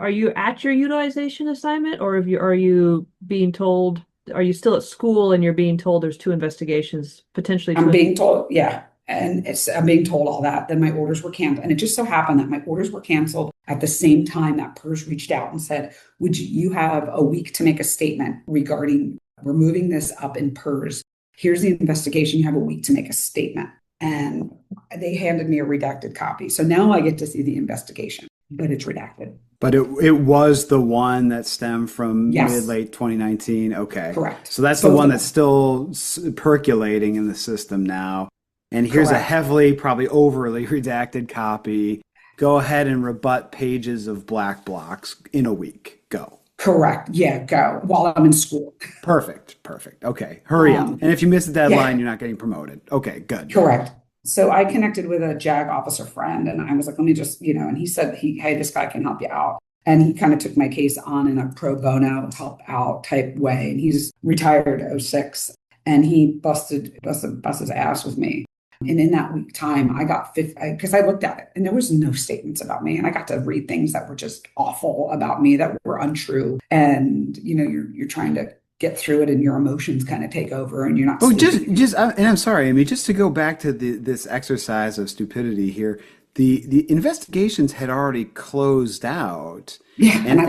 you at your utilization assignment, or are you being told, are you still at school and you're being told there's 2 investigations, potentially? I'm being told, yeah. And I'm being told all that. Then my orders were canceled. And it just so happened that my orders were canceled at the same time that PERS reached out and said, would you have a week to make a statement regarding, we're moving this up in PERS. Here's the investigation. You have a week to make a statement. And they handed me a redacted copy. So now I get to see the investigation, but it's redacted. But it was the one that stemmed from Yes. mid-late 2019? Okay. Correct. So that's the one that's still percolating in the system now. And here's a heavily, probably overly redacted copy. Go ahead and rebut pages of black blocks in a week. Go. Correct. Yeah, go. While I'm in school. Perfect. Okay. Hurry up. And if you miss the deadline, you're not getting promoted. Okay, good. Correct. So I connected with a JAG officer friend, and I was like, let me just, and he said, hey, this guy can help you out. And he kind of took my case on in a pro bono help out type way. And he's retired 06, and he busted his ass with me. And in that week time, I got 50, because I looked at it and there was no statements about me. And I got to read things that were just awful about me, that were untrue. And, you're trying to get through it and your emotions kind of take over and you're not. Oh, and I'm sorry. I mean, just to go back to this exercise of stupidity here, the investigations had already closed out. Yeah. And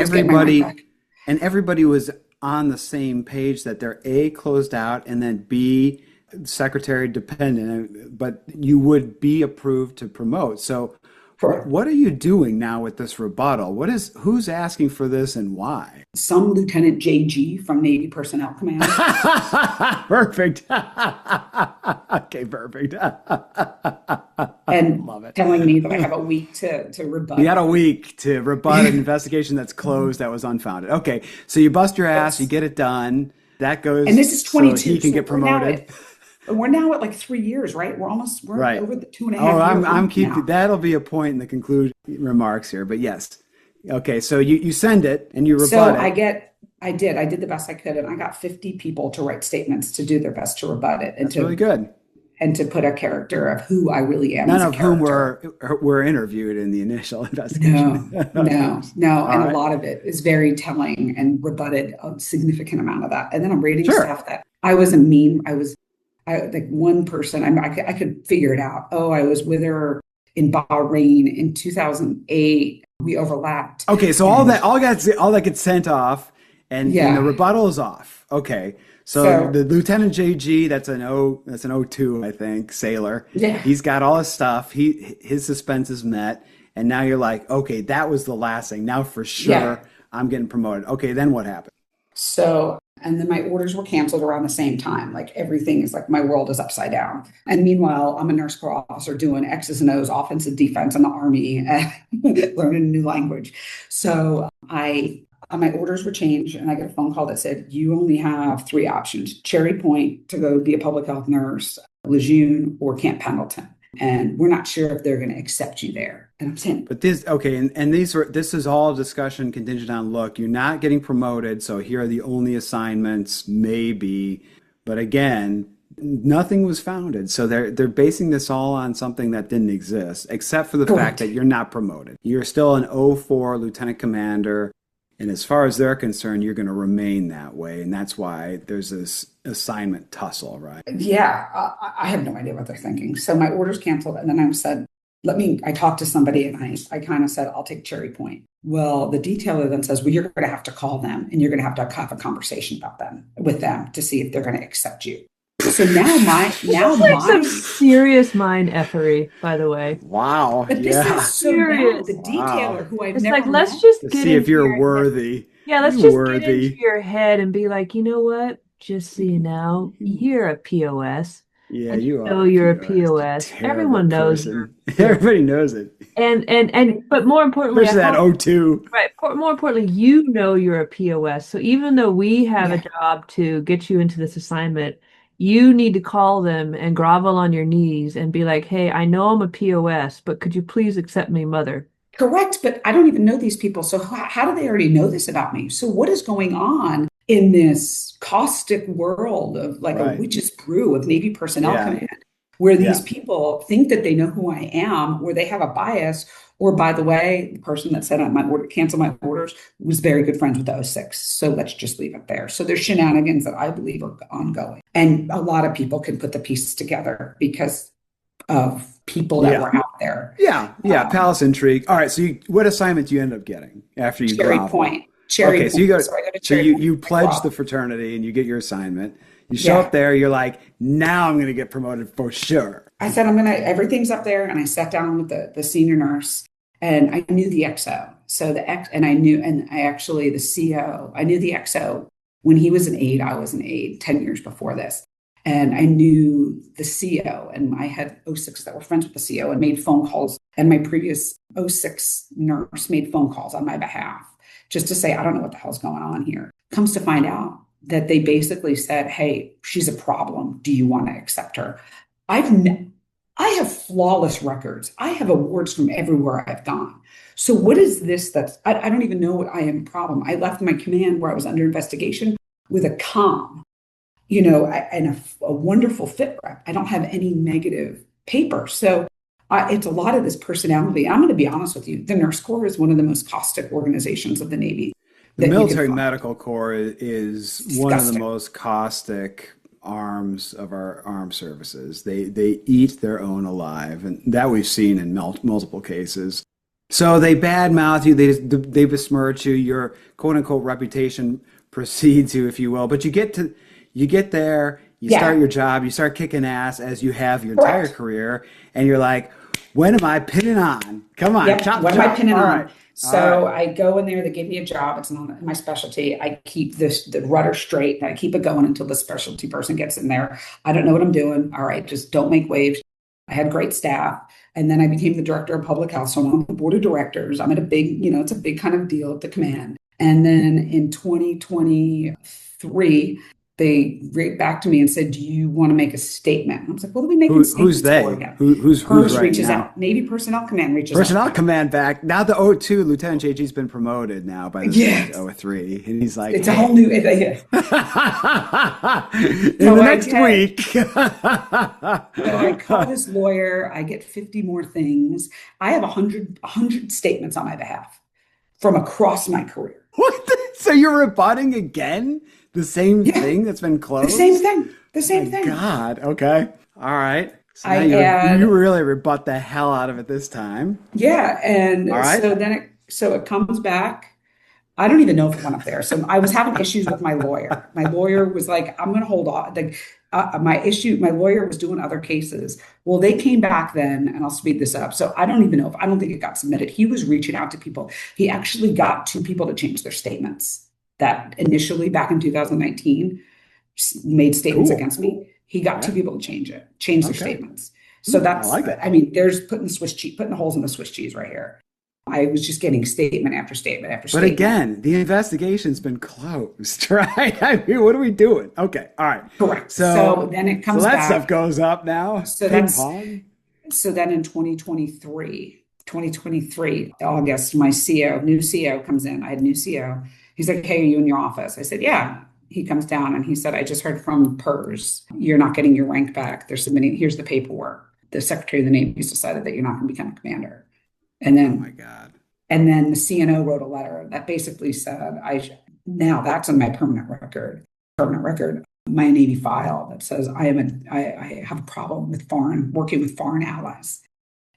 everybody was on the same page that they're A, closed out, and then B, secretary dependent, but you would be approved to promote. So what are you doing now with this rebuttal? Who's asking for this and why? Some Lieutenant JG from Navy Personnel Command. Perfect. Okay, perfect. And love it. Telling me that I have a week to rebut. You got a week to rebut an investigation that's closed, that was unfounded. Okay, so you bust your ass, you get it done. That goes, and this is 22. So he can get promoted. We're now at like 3 years, right? We're right over the 2.5 years. I'm keeping, that'll be a point in the conclusion remarks here, but yes. Okay, so you send it and you rebut it. I did the best I could, and I got 50 people to write statements to do their best to rebut it. That's really good. And to put a character of who I really am. None of whom were interviewed in the initial investigation. No. And a lot of it is very telling and rebutted a significant amount of that. And then I'm reading stuff that I was a meme. I like one person, I could figure it out. Oh, I was with her in Bahrain in 2008. We overlapped. Okay, so And all that gets sent off, and the yeah. rebuttal is off. Okay, so So the Lieutenant JG, that's an O2, I think, sailor. yeah. He's got all his stuff. His suspense is met, and now you're like, okay, that was the last thing. Now for Yeah. sure, I'm getting promoted. Okay, then what happened? So, and then my orders were canceled around the same time. Like everything is like my world is upside down. And meanwhile, I'm a nurse corps officer doing X's and O's, offensive defense in the Army, learning a new language. So my orders were changed, and I got a phone call that said, you only have three options: Cherry Point to go be a public health nurse, Lejeune, or Camp Pendleton. And we're not sure if they're going to accept you there. And I'm saying, But this, okay, and this is all discussion contingent on, look, you're not getting promoted, so here are the only assignments, maybe. But again, nothing was founded. So they're basing this all on something that didn't exist, except for the fact correct. that you're not promoted. You're still an O4 lieutenant commander. And as far as they're concerned, you're going to remain that way. And that's why there's this assignment tussle, right? Yeah, I have no idea what they're thinking. So my order's canceled. And then I said, I talked to somebody and I kind of said, I'll take Cherry Point. Well, the detailer then says, well, you're going to have to call them and you're going to have a conversation with them to see if they're going to accept you. So now It's like some my, serious mind effery, by the way. Wow. but this Yeah. is so now Serious. the detailer who I've It's never like, let's met. just To get see if into you're your head. worthy. Yeah, let's You're just get into worthy. your head and be like, you know what? Just so you know, you're a POS. Yeah, And you you know are a you're a POS. POS. Terrible Everyone knows you're person. a POS. Everybody knows it. But more importantly, I Especially that hope, O2. right, more importantly, you know you're a POS. So even though we have a Yeah, job to get you into this assignment, you need to call them and grovel on your knees and be like, hey, I know I'm a POS, but could you please accept me, mother? correct. But I don't even know these people. So how do they already know this about me? So what is going on in this caustic world of like a Right. witch's brew of Navy personnel Yeah. command, where these Yeah. people think that they know who I am, or they have a bias, or by the way, the person that said I might cancel my orders was very good friends with the O6. So let's just leave it there. So there's shenanigans that I believe are ongoing. And a lot of people can put the pieces together because of people that Yeah. were out there. Yeah. Yeah. Um, Palace intrigue. All right. So what assignment do you end up getting after you Cherry grovel? Point. Cherry Okay. Point. So I go to So Cherry Point. you I pledge the grovel. fraternity and you get your assignment. You show Yeah. up there. You're like, now I'm going to get promoted for sure. I said, everything's up there. And I sat down with the senior nurse and I knew the XO. So the CO, I knew the XO when he was an aide. I was an aide 10 years before this. And I knew the CO, and I had O6s that were friends with the CO and made phone calls. And my previous O6 nurse made phone calls on my behalf just to say, I don't know what the hell's going on here. Comes to find out that they basically said, hey, she's a problem. Do you want to accept her? I've I have flawless records. I have awards from everywhere I've gone. So what is this I don't even know what I am a problem. I left my command where I was under investigation with a calm, and a wonderful fit rep. I don't have any negative paper. So it's a lot of this personality. I'm going to be honest with you. The Nurse Corps is one of the most caustic organizations of the Navy The that you can military find. medical corps is one of the Disgusting. most caustic arms of our armed services. They eat their own alive, and that we've seen in multiple cases. So they badmouth you, they besmirch you, your quote unquote reputation precedes you, if you will. But you get there, you start Yeah, your job, you start kicking ass as you have your entire correct. career, and you're like, when am I pinning on? Come on, Yep. chop What am I chop. pinning All on? right, all So right. I go in there, they give me a job. It's not my specialty. I keep the rudder straight and I keep it going until the specialty person gets in there. I don't know what I'm doing. All right, just don't make waves. I had great staff. And then I became the director of public health. So I'm on the board of directors. I'm at a big, it's a big kind of deal at the command. And then in 2023, they wrote back to me and said, do you want to make a statement? And I was like, what are we making Who's statements for they? again? Who's PERS writing reaches now? out. Navy Personnel Command reaches out. Personnel command back. Now the O2, Lieutenant JG's been promoted now by this Yeah, point to O3. And he's like, it's a whole hey, new. in the next Okay. week. So I call this lawyer. I get 50 more things. I have 100 statements on my behalf from across my career. What? So you're rebutting again The same Yeah. thing that's been closed? The same thing. The same My thing. God. Okay. All right. So I now had, you really rebut the hell out of it this time. yeah. All And right. so it comes back. I don't even know if it went up there. So I was having issues with my lawyer. My lawyer was like, I'm going to hold on. Like my lawyer was doing other cases. Well, they came back then, and I'll speed this up. So I don't even know I don't think it got submitted. He was reaching out to people. He actually got two people to change their statements that initially back in 2019 made statements Cool. against me. He got two Yeah. people to change their Okay. statements. So I like that. I mean, there's putting the holes in the Swiss cheese right here. I was just getting statement after statement after But statement. again, the investigation's been closed, right? I mean, what are we doing? Okay. All right. Correct. So So then it comes that back. stuff goes up now. So Ping that's pong. so then in 2023 August, my new CO comes in. I had a new CO. He's like, "Hey, are you in your office?" I said, "Yeah." He comes down and he said, "I just heard from PERS. You're not getting your rank back. They're submitting, here's the paperwork. The Secretary of the Navy has decided that you're not going to become a commander." And Oh my then God. the CNO wrote a letter that basically said, now that's on my permanent record, my Navy file that says I have a problem with working with foreign allies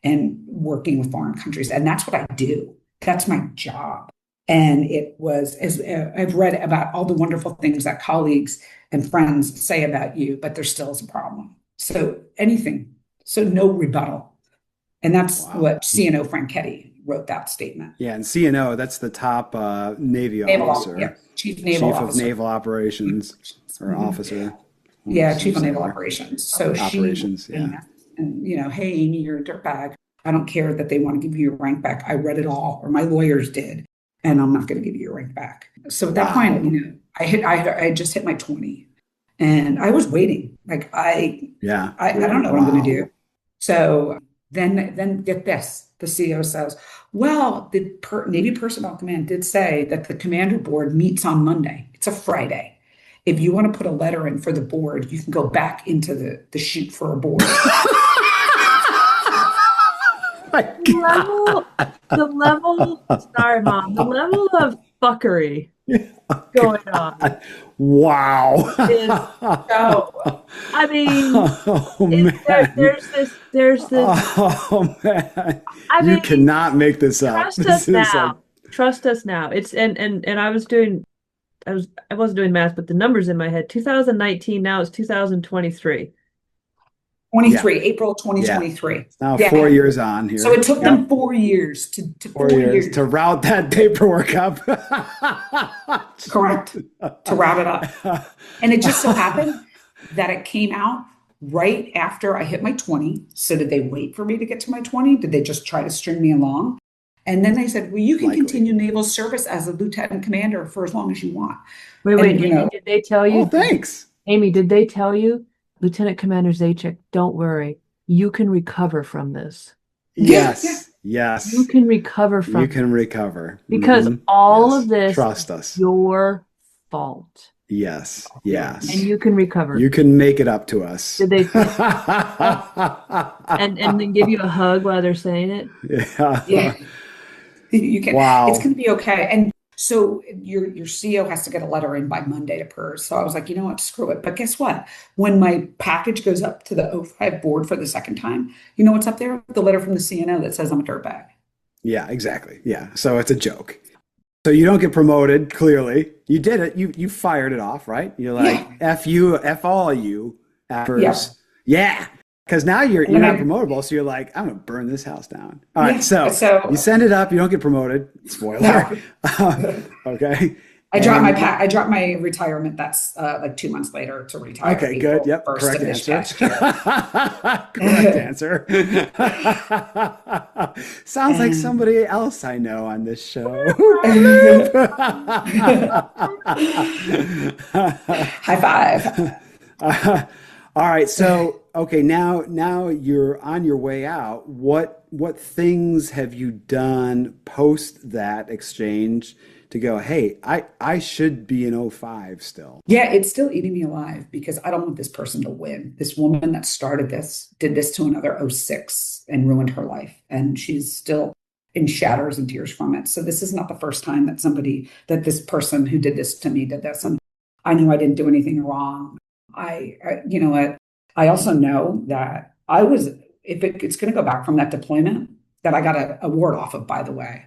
and working with foreign countries. And that's what I do. That's my job. And it was, as I've read about all the wonderful things that colleagues and friends say about you, but there still is a problem. So no rebuttal. And that's what CNO Franchetti wrote that statement. Yeah, and CNO, that's the top Navy officer. Yeah, Chief Naval Officer. Of Naval Operations or officer. Yeah, Chief of Naval Operations. So Operations, and hey, Amy, you're a dirtbag. I don't care that they want to give you your rank back. I read it all, or my lawyers did, and I'm not going to give you your rank back. So at that point, I just hit my 20, and I was waiting. Like I don't know what I'm going to do. So then get this. The CEO says, well, the Navy Personnel Command did say that the commander board meets on Monday. It's a Friday. If you want to put a letter in for the board, you can go back into the chute for a board. The level, sorry, Mom, the level of fuckery going on. Wow. I mean, there's this. Oh man! I mean, you cannot make this up. Trust us now. Trust us now. It's and I wasn't doing math, but the numbers in my head. 2019. Now it's 2023. April 2023. Yeah. Now 4 years on here. So it took them 4 years to 4 years to route that paperwork up. Correct. To route it up. And it just so happened that it came out right after I hit my 20. So did they wait for me to get to my 20? Did they just try to string me along? And then they said, well, you can continue naval service as a lieutenant commander for as long as you want. Wait, Amy, did they tell you? Oh, thanks. Amy, did they tell you? Lieutenant Commander Zaycek, don't worry. You can recover from this. Yes. Yes. You can recover from You can recover. Because all of this Trust us. is your fault. Yes. Yes. And you can recover. You can make it up to us. Did they and then give you a hug while they're saying it? Yeah. You can. Wow. It's going to be okay. And so your CO has to get a letter in by Monday to PERS. So I was like, you know what, screw it. But guess what? When my package goes up to the 05 board for the second time, you know what's up there? The letter from the CNO that says I'm a dirtbag. Yeah, exactly. Yeah. So it's a joke. So you don't get promoted, clearly. You did it. You fired it off, right? You're like, F you, F all of you. PERS. Yeah. Because now you're not promotable, so you're like, I'm going to burn this house down. All right, so you send it up, you don't get promoted. Spoiler. Okay. I dropped my retirement. That's like 2 months later to retire. Okay, good. Yep. Correct answer. Correct answer. Sounds like somebody else I know on this show. High five. All right. So, okay, now you're on your way out. What things have you done post that exchange to go, hey, I should be in 05 still? Yeah, it's still eating me alive because I don't want this person to win. This woman that started this did this to another 06 and ruined her life. And she's still in shatters and tears from it. So this is not the first time that this person who did this to me did this. And I knew I didn't do anything wrong. You know what? I also know that if it's going to go back from that deployment that I got an award off of, by the way,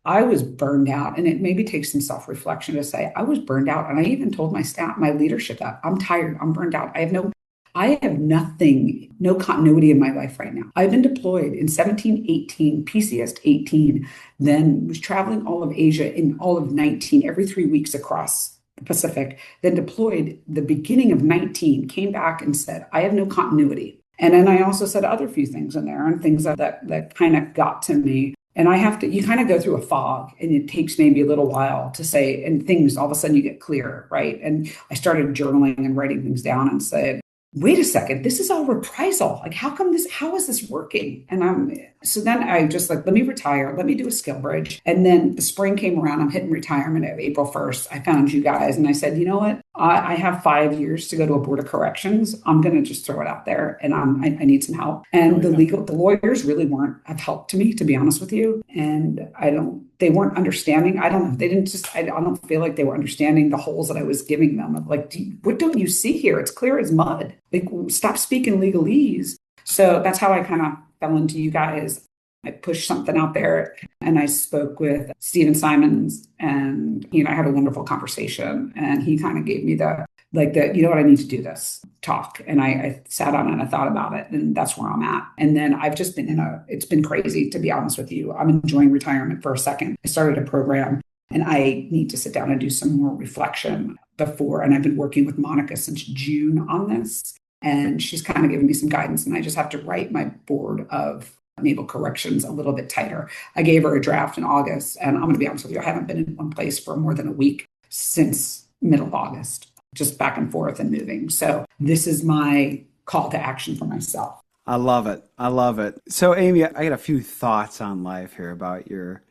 I was burned out, and it maybe takes some self-reflection to say I was burned out. And I even told my staff, my leadership, that I'm tired, I'm burned out. I have nothing, no continuity in my life right now. I've been deployed in 17, 18, PCS 18, then was traveling all of Asia in all of 19, every 3 weeks across the Pacific, then deployed the beginning of 19, came back and said, I have no continuity. And then I also said other few things in there and things that kind of got to me. And you kind of go through a fog, and it takes maybe a little while to say, and things all of a sudden you get clear, right? And I started journaling and writing things down and said, wait a second, this is all reprisal. Like, how is this working? So then I just like, let me retire. Let me do a skill bridge. And then the spring came around. I'm hitting retirement at April 1st. I found you guys and I said, you know what? I have 5 years to go to a board of corrections. I'm going to just throw it out there, and I need some help. And the lawyers really have helped to me, to be honest with you. And they weren't understanding. I don't know. I don't feel like they were understanding the holes that I was giving them. Of like, what don't you see here? It's clear as mud. Like, stop speaking legalese. So that's how I kind of fell into you guys. I pushed something out there, and I spoke with Stephen Simons, and, I had a wonderful conversation, and he kind of gave me you know what, I need to do this talk. And I sat down and I thought about it, and that's where I'm at. And then I've just been it's been crazy, to be honest with you. I'm enjoying retirement for a second. I started a program, and I need to sit down and do some more reflection and I've been working with Monica since June on this. And she's kind of given me some guidance, and I just have to write my board of naval corrections a little bit tighter. I gave her a draft in August, and I'm going to be honest with you, I haven't been in one place for more than a week since middle of August, just back and forth and moving. So this is my call to action for myself. I love it. I love it. So Amy, I got a few thoughts on life here about your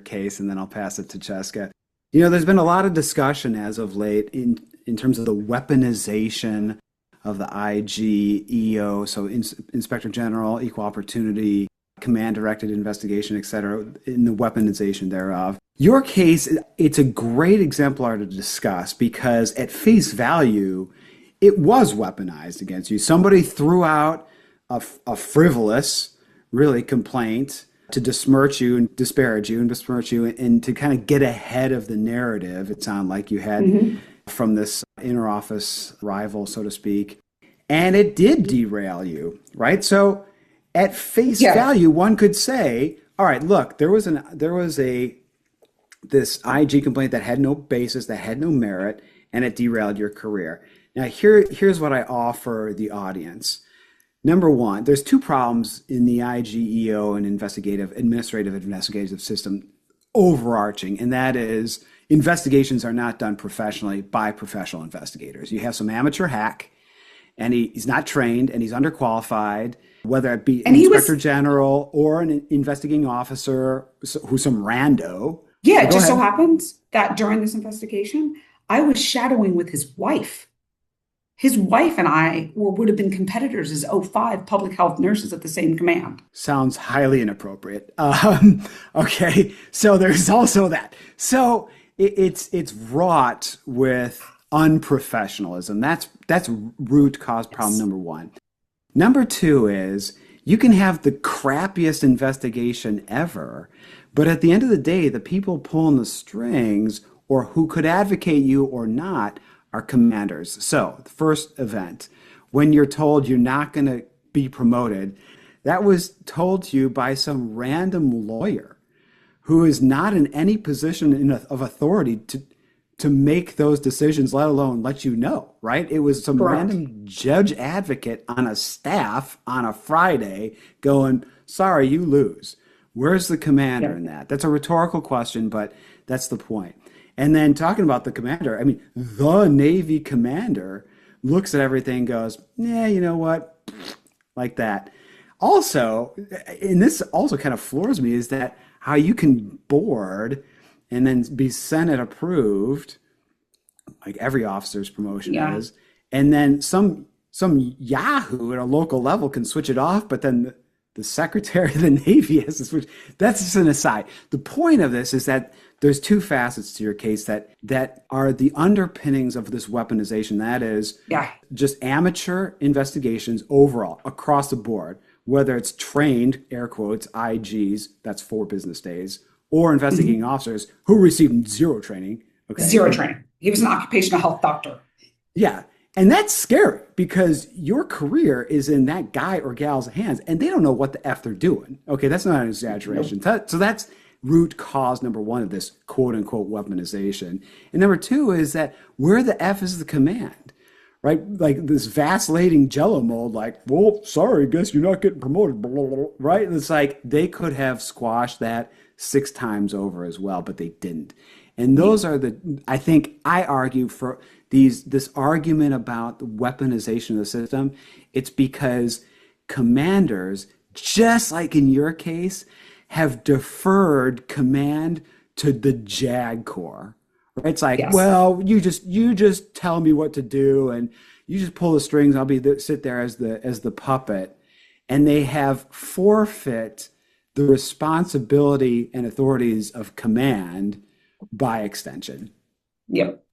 case, and then I'll pass it to Cheska. There's been a lot of discussion as of late in terms of the weaponization of the IGEO, so Inspector General, Equal Opportunity, Command-Directed Investigation, et cetera, in the weaponization thereof. Your case, it's a great exemplar to discuss because at face value, it was weaponized against you. Somebody threw out a frivolous, really, complaint to disparage you and besmirch you and to kind of get ahead of the narrative, it sounded like you had from this inter-office rival, so to speak. And it did derail you, right? So at face value, one could say, all right, look, there was this IG complaint that had no basis, that had no merit, and it derailed your career. Now, here's what I offer the audience. Number one, there's two problems in the IGEO and administrative investigative system overarching, and that is investigations are not done professionally by professional investigators. You have some amateur hack, and he's not trained, and he's underqualified, whether it be an inspector general or an investigating officer who's some rando. Yeah, it just so happens that during this investigation, I was shadowing with his wife. His wife and I would have been competitors as O5 public health nurses at the same command. Sounds highly inappropriate. Okay, so there's also that. So it's wrought with unprofessionalism. That's root cause problem number one. Number two is you can have the crappiest investigation ever, but at the end of the day, the people pulling the strings or who could advocate you or not are commanders. So the first event, when you're told you're not going to be promoted, that was told to you by some random lawyer who is not in any position of authority to make those decisions, let alone let you know, right? It was some random judge advocate on a staff on a Friday going, sorry, you lose. Where's the commander in that? That's a rhetorical question, but that's the point. And then talking about the commander, I mean, the Navy commander looks at everything and goes, yeah, you know what? Like that. Also, and this also kind of floors me, is that how you can board and then be Senate approved, like every officer's promotion is, and then some yahoo at a local level can switch it off, but then the Secretary of the Navy has to switch. That's just an aside. The point of this is that there's two facets to your case that are the underpinnings of this weaponization. That is just amateur investigations overall across the board, whether it's trained, air quotes, IGs, that's 4 business days, or investigating officers who received zero training. Okay. Zero training. He was an occupational health doctor. Yeah. And that's scary because your career is in that guy or gal's hands and they don't know what the F they're doing. Okay, that's not an exaggeration. Nope. So that's root cause number 1 of this quote unquote weaponization. And number 2 is that where the F is the command, right? Like this vacillating jello mold, like, well, sorry, guess you're not getting promoted, blah, blah, blah, right? And it's like they could have squashed that 6 times over as well, but they didn't. And those are I think I argue for this argument about the weaponization of the system. It's because commanders, just like in your case, have deferred command to the JAG Corps. Right? It's like, well, you just tell me what to do, and you just pull the strings. I'll sit there as the puppet, and they have forfeit the responsibility and authorities of command by extension. Yep.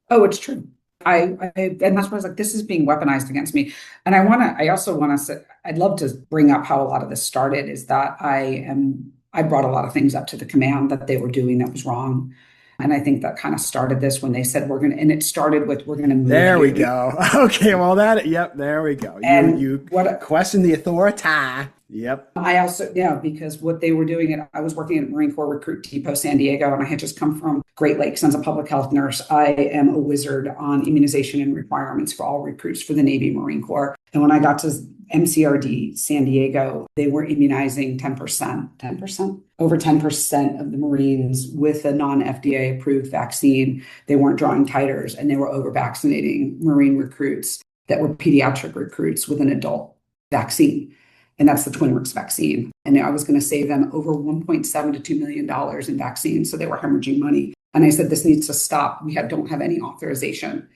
Oh, it's true. And that's why I was like, this is being weaponized against me. And I also want to say, I'd love to bring up how a lot of this started is that I brought a lot of things up to the command that they were doing that was wrong. And I think that kind of started this when they said, we're going to move. There we go. Okay. Well, there we go. And you question the authority. Yep. I also, because what they were doing, I was working at Marine Corps Recruit Depot, San Diego, and I had just come from Great Lakes as a public health nurse. I am a wizard on immunization and requirements for all recruits for the Navy Marine Corps. And when I got to MCRD San Diego, they were immunizing 10%, over 10% of the Marines with a non-FDA approved vaccine. They weren't drawing titers, and they were over vaccinating Marine recruits that were pediatric recruits with an adult vaccine. And that's the Twinworks vaccine. And I was going to save them over $1.7 to $2 million in vaccines. So they were hemorrhaging money. And I said, this needs to stop. We don't have any authorization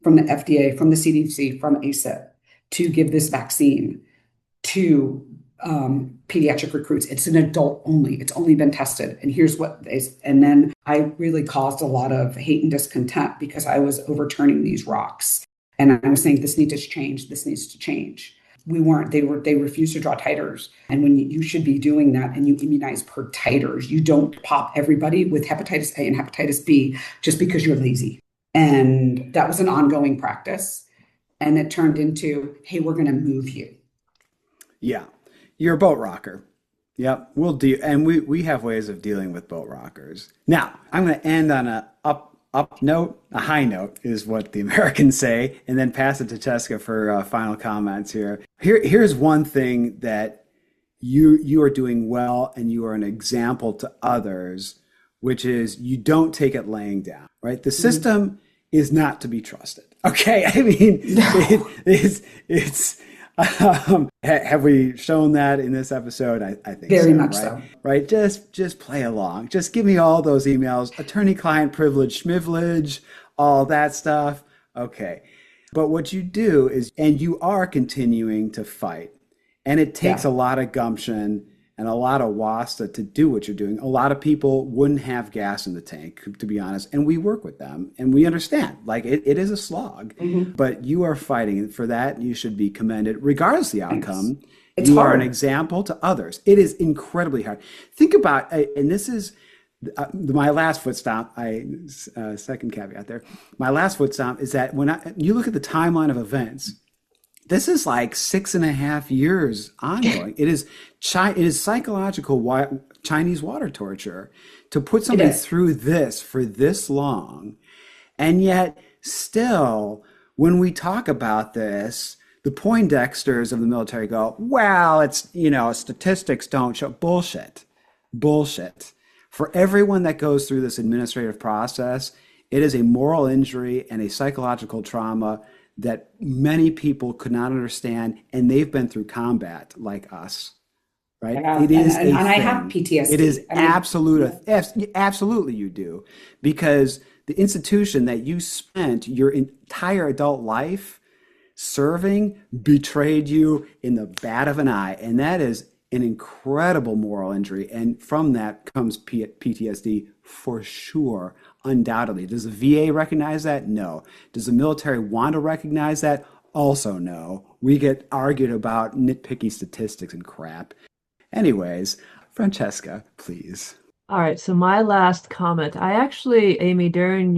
from the FDA, from the CDC, from ACIP to give this vaccine to pediatric recruits. It's an adult only. It's only been tested. And here's and then I really caused a lot of hate and discontent because I was overturning these rocks. And I was saying, this needs to change. This needs to change. They refused to draw titers. And when you should be doing that and you immunize per titers, you don't pop everybody with hepatitis A and hepatitis B just because you're lazy. And that was an ongoing practice. And it turned into, hey, we're going to move you. Yeah. You're a boat rocker. Yep. We'll do. And we have ways of dealing with boat rockers. Now, I'm going to end on a high note is what the Americans say, and then pass it to Jessica for final comments here. Here's one thing that you are doing well, and you are an example to others, which is you don't take it laying down, right? The system is not to be trusted. Okay. I mean, it's have we shown that in this episode? I think very so, much right? so. Right. Just play along. Just give me all those emails, attorney-client privilege, schmivlage, all that stuff. Okay. But what you do is, and you are continuing to fight, and it takes a lot of gumption and a lot of wasta to do what you're doing. A lot of people wouldn't have gas in the tank, to be honest. And we work with them and we understand, like it is a slog, but you are fighting for that. You should be commended regardless of the outcome. It's you hard. are an example to others. It is incredibly hard. Think about, and this is my last foot stomp. Second caveat there. My last foot stomp is that when you look at the timeline of events, this is like 6.5 years ongoing. It is psychological Chinese water torture to put somebody through this for this long. And yet still, when we talk about this, the Poindexters of the military go, well, it's, statistics don't show. Bullshit. For everyone that goes through this administrative process, it is a moral injury and a psychological trauma that many people could not understand, and they've been through combat like us, right? It is, and I have PTSD. It is absolutely you do, because the institution that you spent your entire adult life serving betrayed you in the bat of an eye, and that is an incredible moral injury. And from that comes PTSD for sure, undoubtedly. Does the VA recognize that? No. Does the military want to recognize that? Also, no. We get argued about nitpicky statistics and crap. Anyways, Francesca, please. All right, so my last comment. I actually, Amy, during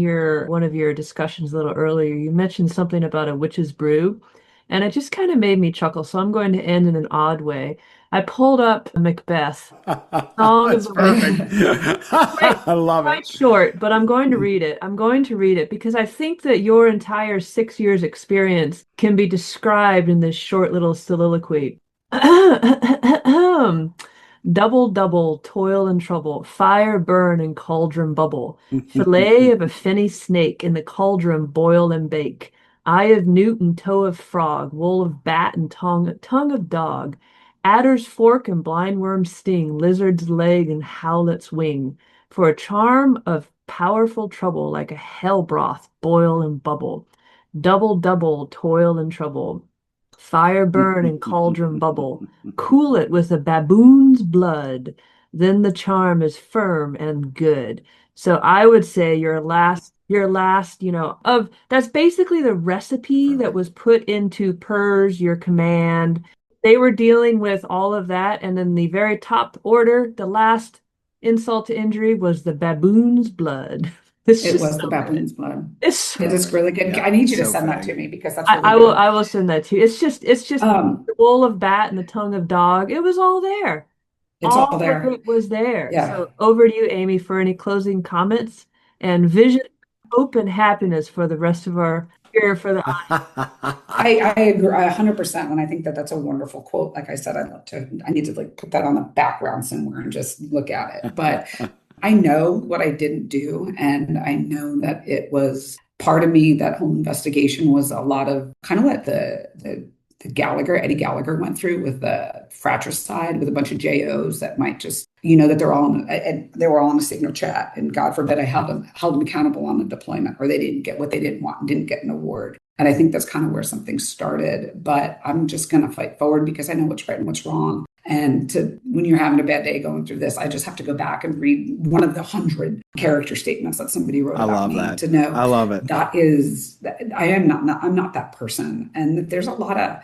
one of your discussions a little earlier, you mentioned something about a witch's brew, and it just kind of made me chuckle. So I'm going to end in an odd way. I pulled up Macbeth, Song of That's the perfect. Quite, I love quite it. short, but I'm going to read it. I'm going to read it because I think that your entire 6 years experience can be described in this short little soliloquy. Double, double, toil and trouble, fire burn and cauldron bubble, fillet of a finny snake in the cauldron boil and bake, eye of newt and toe of frog, wool of bat and tongue of dog, adder's fork and blindworm's sting, lizard's leg and howlet's wing, for a charm of powerful trouble like a hell broth boil and bubble, double, double, toil and trouble. Fire burn and cauldron bubble. Cool it with a baboon's blood. Then the charm is firm and good. So I would say your last, of that's basically the recipe that Perfect. was put into PERS, your command. They were dealing with all of that. And then the very top order, the last insult to injury was the baboon's blood. It's It just was the so good. baboon's blood. It's so It is really good. Yeah, I need you to so send that to fitting. me because that's I, really I will good. I will send that to you. It's just Um, the wool of bat and the tongue of dog. It was all there. it's all All of there. it was there. Yeah. So over to you, Amy, for any closing comments and vision, hope, and happiness for the rest of our year for the I agree 100%. And I think that that's a wonderful quote. Like I said, I need to like put that on the background somewhere and just look at it. But I know what I didn't do. And I know that it was part of me, that whole investigation was a lot of kind of what Eddie Gallagher went through with the fratricide with a bunch of JOs that might just, that they're all and they were all in a signal chat. And God forbid I held them accountable on the deployment, or they didn't get what they didn't want and didn't get an award. And I think that's kind of where something started. But I'm just going to fight forward because I know what's right and what's wrong. And when you're having a bad day going through this, I just have to go back and read one of the 100 character statements that somebody wrote I about love me that. to know I love it. I'm not that person. And there's a lot of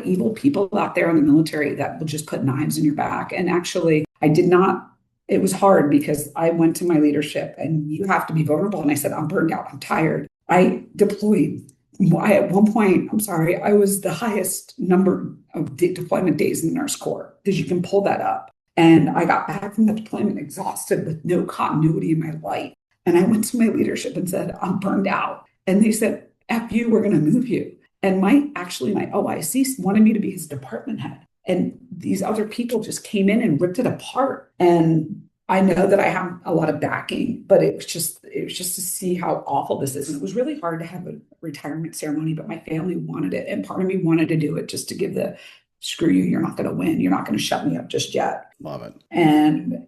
evil people out there in the military that will just put knives in your back. And actually, it was hard because I went to my leadership and you have to be vulnerable. And I said, I'm burned out. I'm tired. I deployed. At one point, I'm sorry, I was the highest number of deployment days in the Nurse Corps because you can pull that up. And I got back from the deployment exhausted with no continuity in my life. And I went to my leadership and said, I'm burned out. And they said, F you, we're going to move you. And my OIC wanted me to be his department head. And these other people just came in and ripped it apart. And I know that I have a lot of backing, but it was just to see how awful this is. And it was really hard to have a retirement ceremony, but my family wanted it. And part of me wanted to do it just to give the screw you, you're not going to win. You're not going to shut me up just yet. Love it. And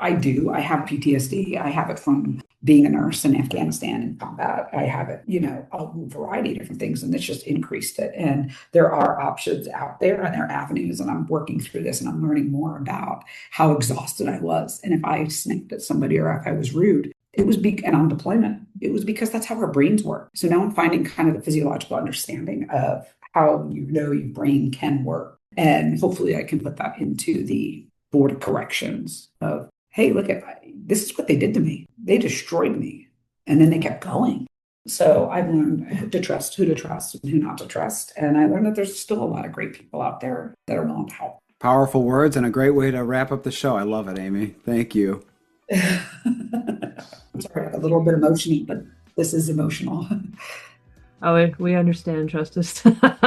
I have PTSD. I have it from being a nurse in Afghanistan in combat. I have it, a variety of different things, and this just increased it. And there are options out there and there are avenues, and I'm working through this and I'm learning more about how exhausted I was. And if I snicked at somebody or if I was rude, and on deployment, it was because that's how our brains work. So now I'm finding kind of the physiological understanding of how your brain can work. And hopefully I can put that into the board of corrections of, hey, this is what they did to me. They destroyed me. And then they kept going. So I've learned who to trust and who not to trust. And I learned that there's still a lot of great people out there that are willing to help. Powerful words and a great way to wrap up the show. I love it, Amy. Thank you. I'm sorry, I'm a little bit emotional, but this is emotional. Oh, we understand, trust us. But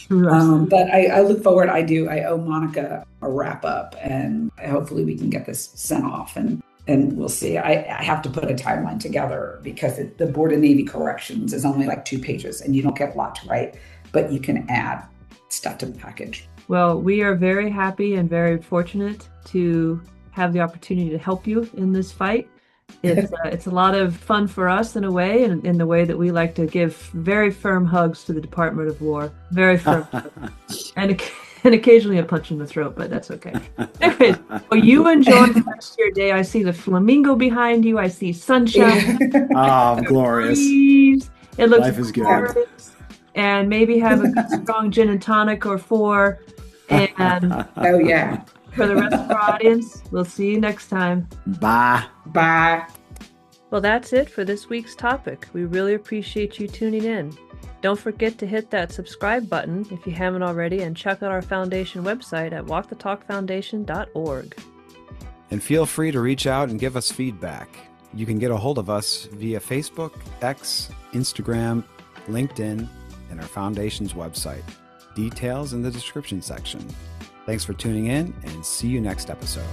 I look forward. I owe Monica a wrap up, and hopefully we can get this sent off, and we'll see. I have to put a timeline together because the Board of Navy Corrections is only like 2 pages, and you don't get a lot to write, but you can add stuff to the package. Well, we are very happy and very fortunate to have the opportunity to help you in this fight. It's a lot of fun for us in a way, and in the way that we like to give very firm hugs to the Department of War. Very firm. and occasionally a punch in the throat, but that's okay. Anyways, well, you enjoy the rest of your day. I see the flamingo behind you. I see sunshine. Oh, glorious. Breeze. It looks Life is glorious. good. And maybe have a good, strong gin and tonic or 4. And Oh, yeah. for the rest of our audience, we'll see you next time. Bye. Bye. Well, that's it for this week's topic. We really appreciate you tuning in. Don't forget to hit that subscribe button if you haven't already, and check out our foundation website at walkthetalkfoundation.org. And feel free to reach out and give us feedback. You can get a hold of us via Facebook, X, Instagram, LinkedIn, and our foundation's website. Details in the description section. Thanks for tuning in, and see you next episode.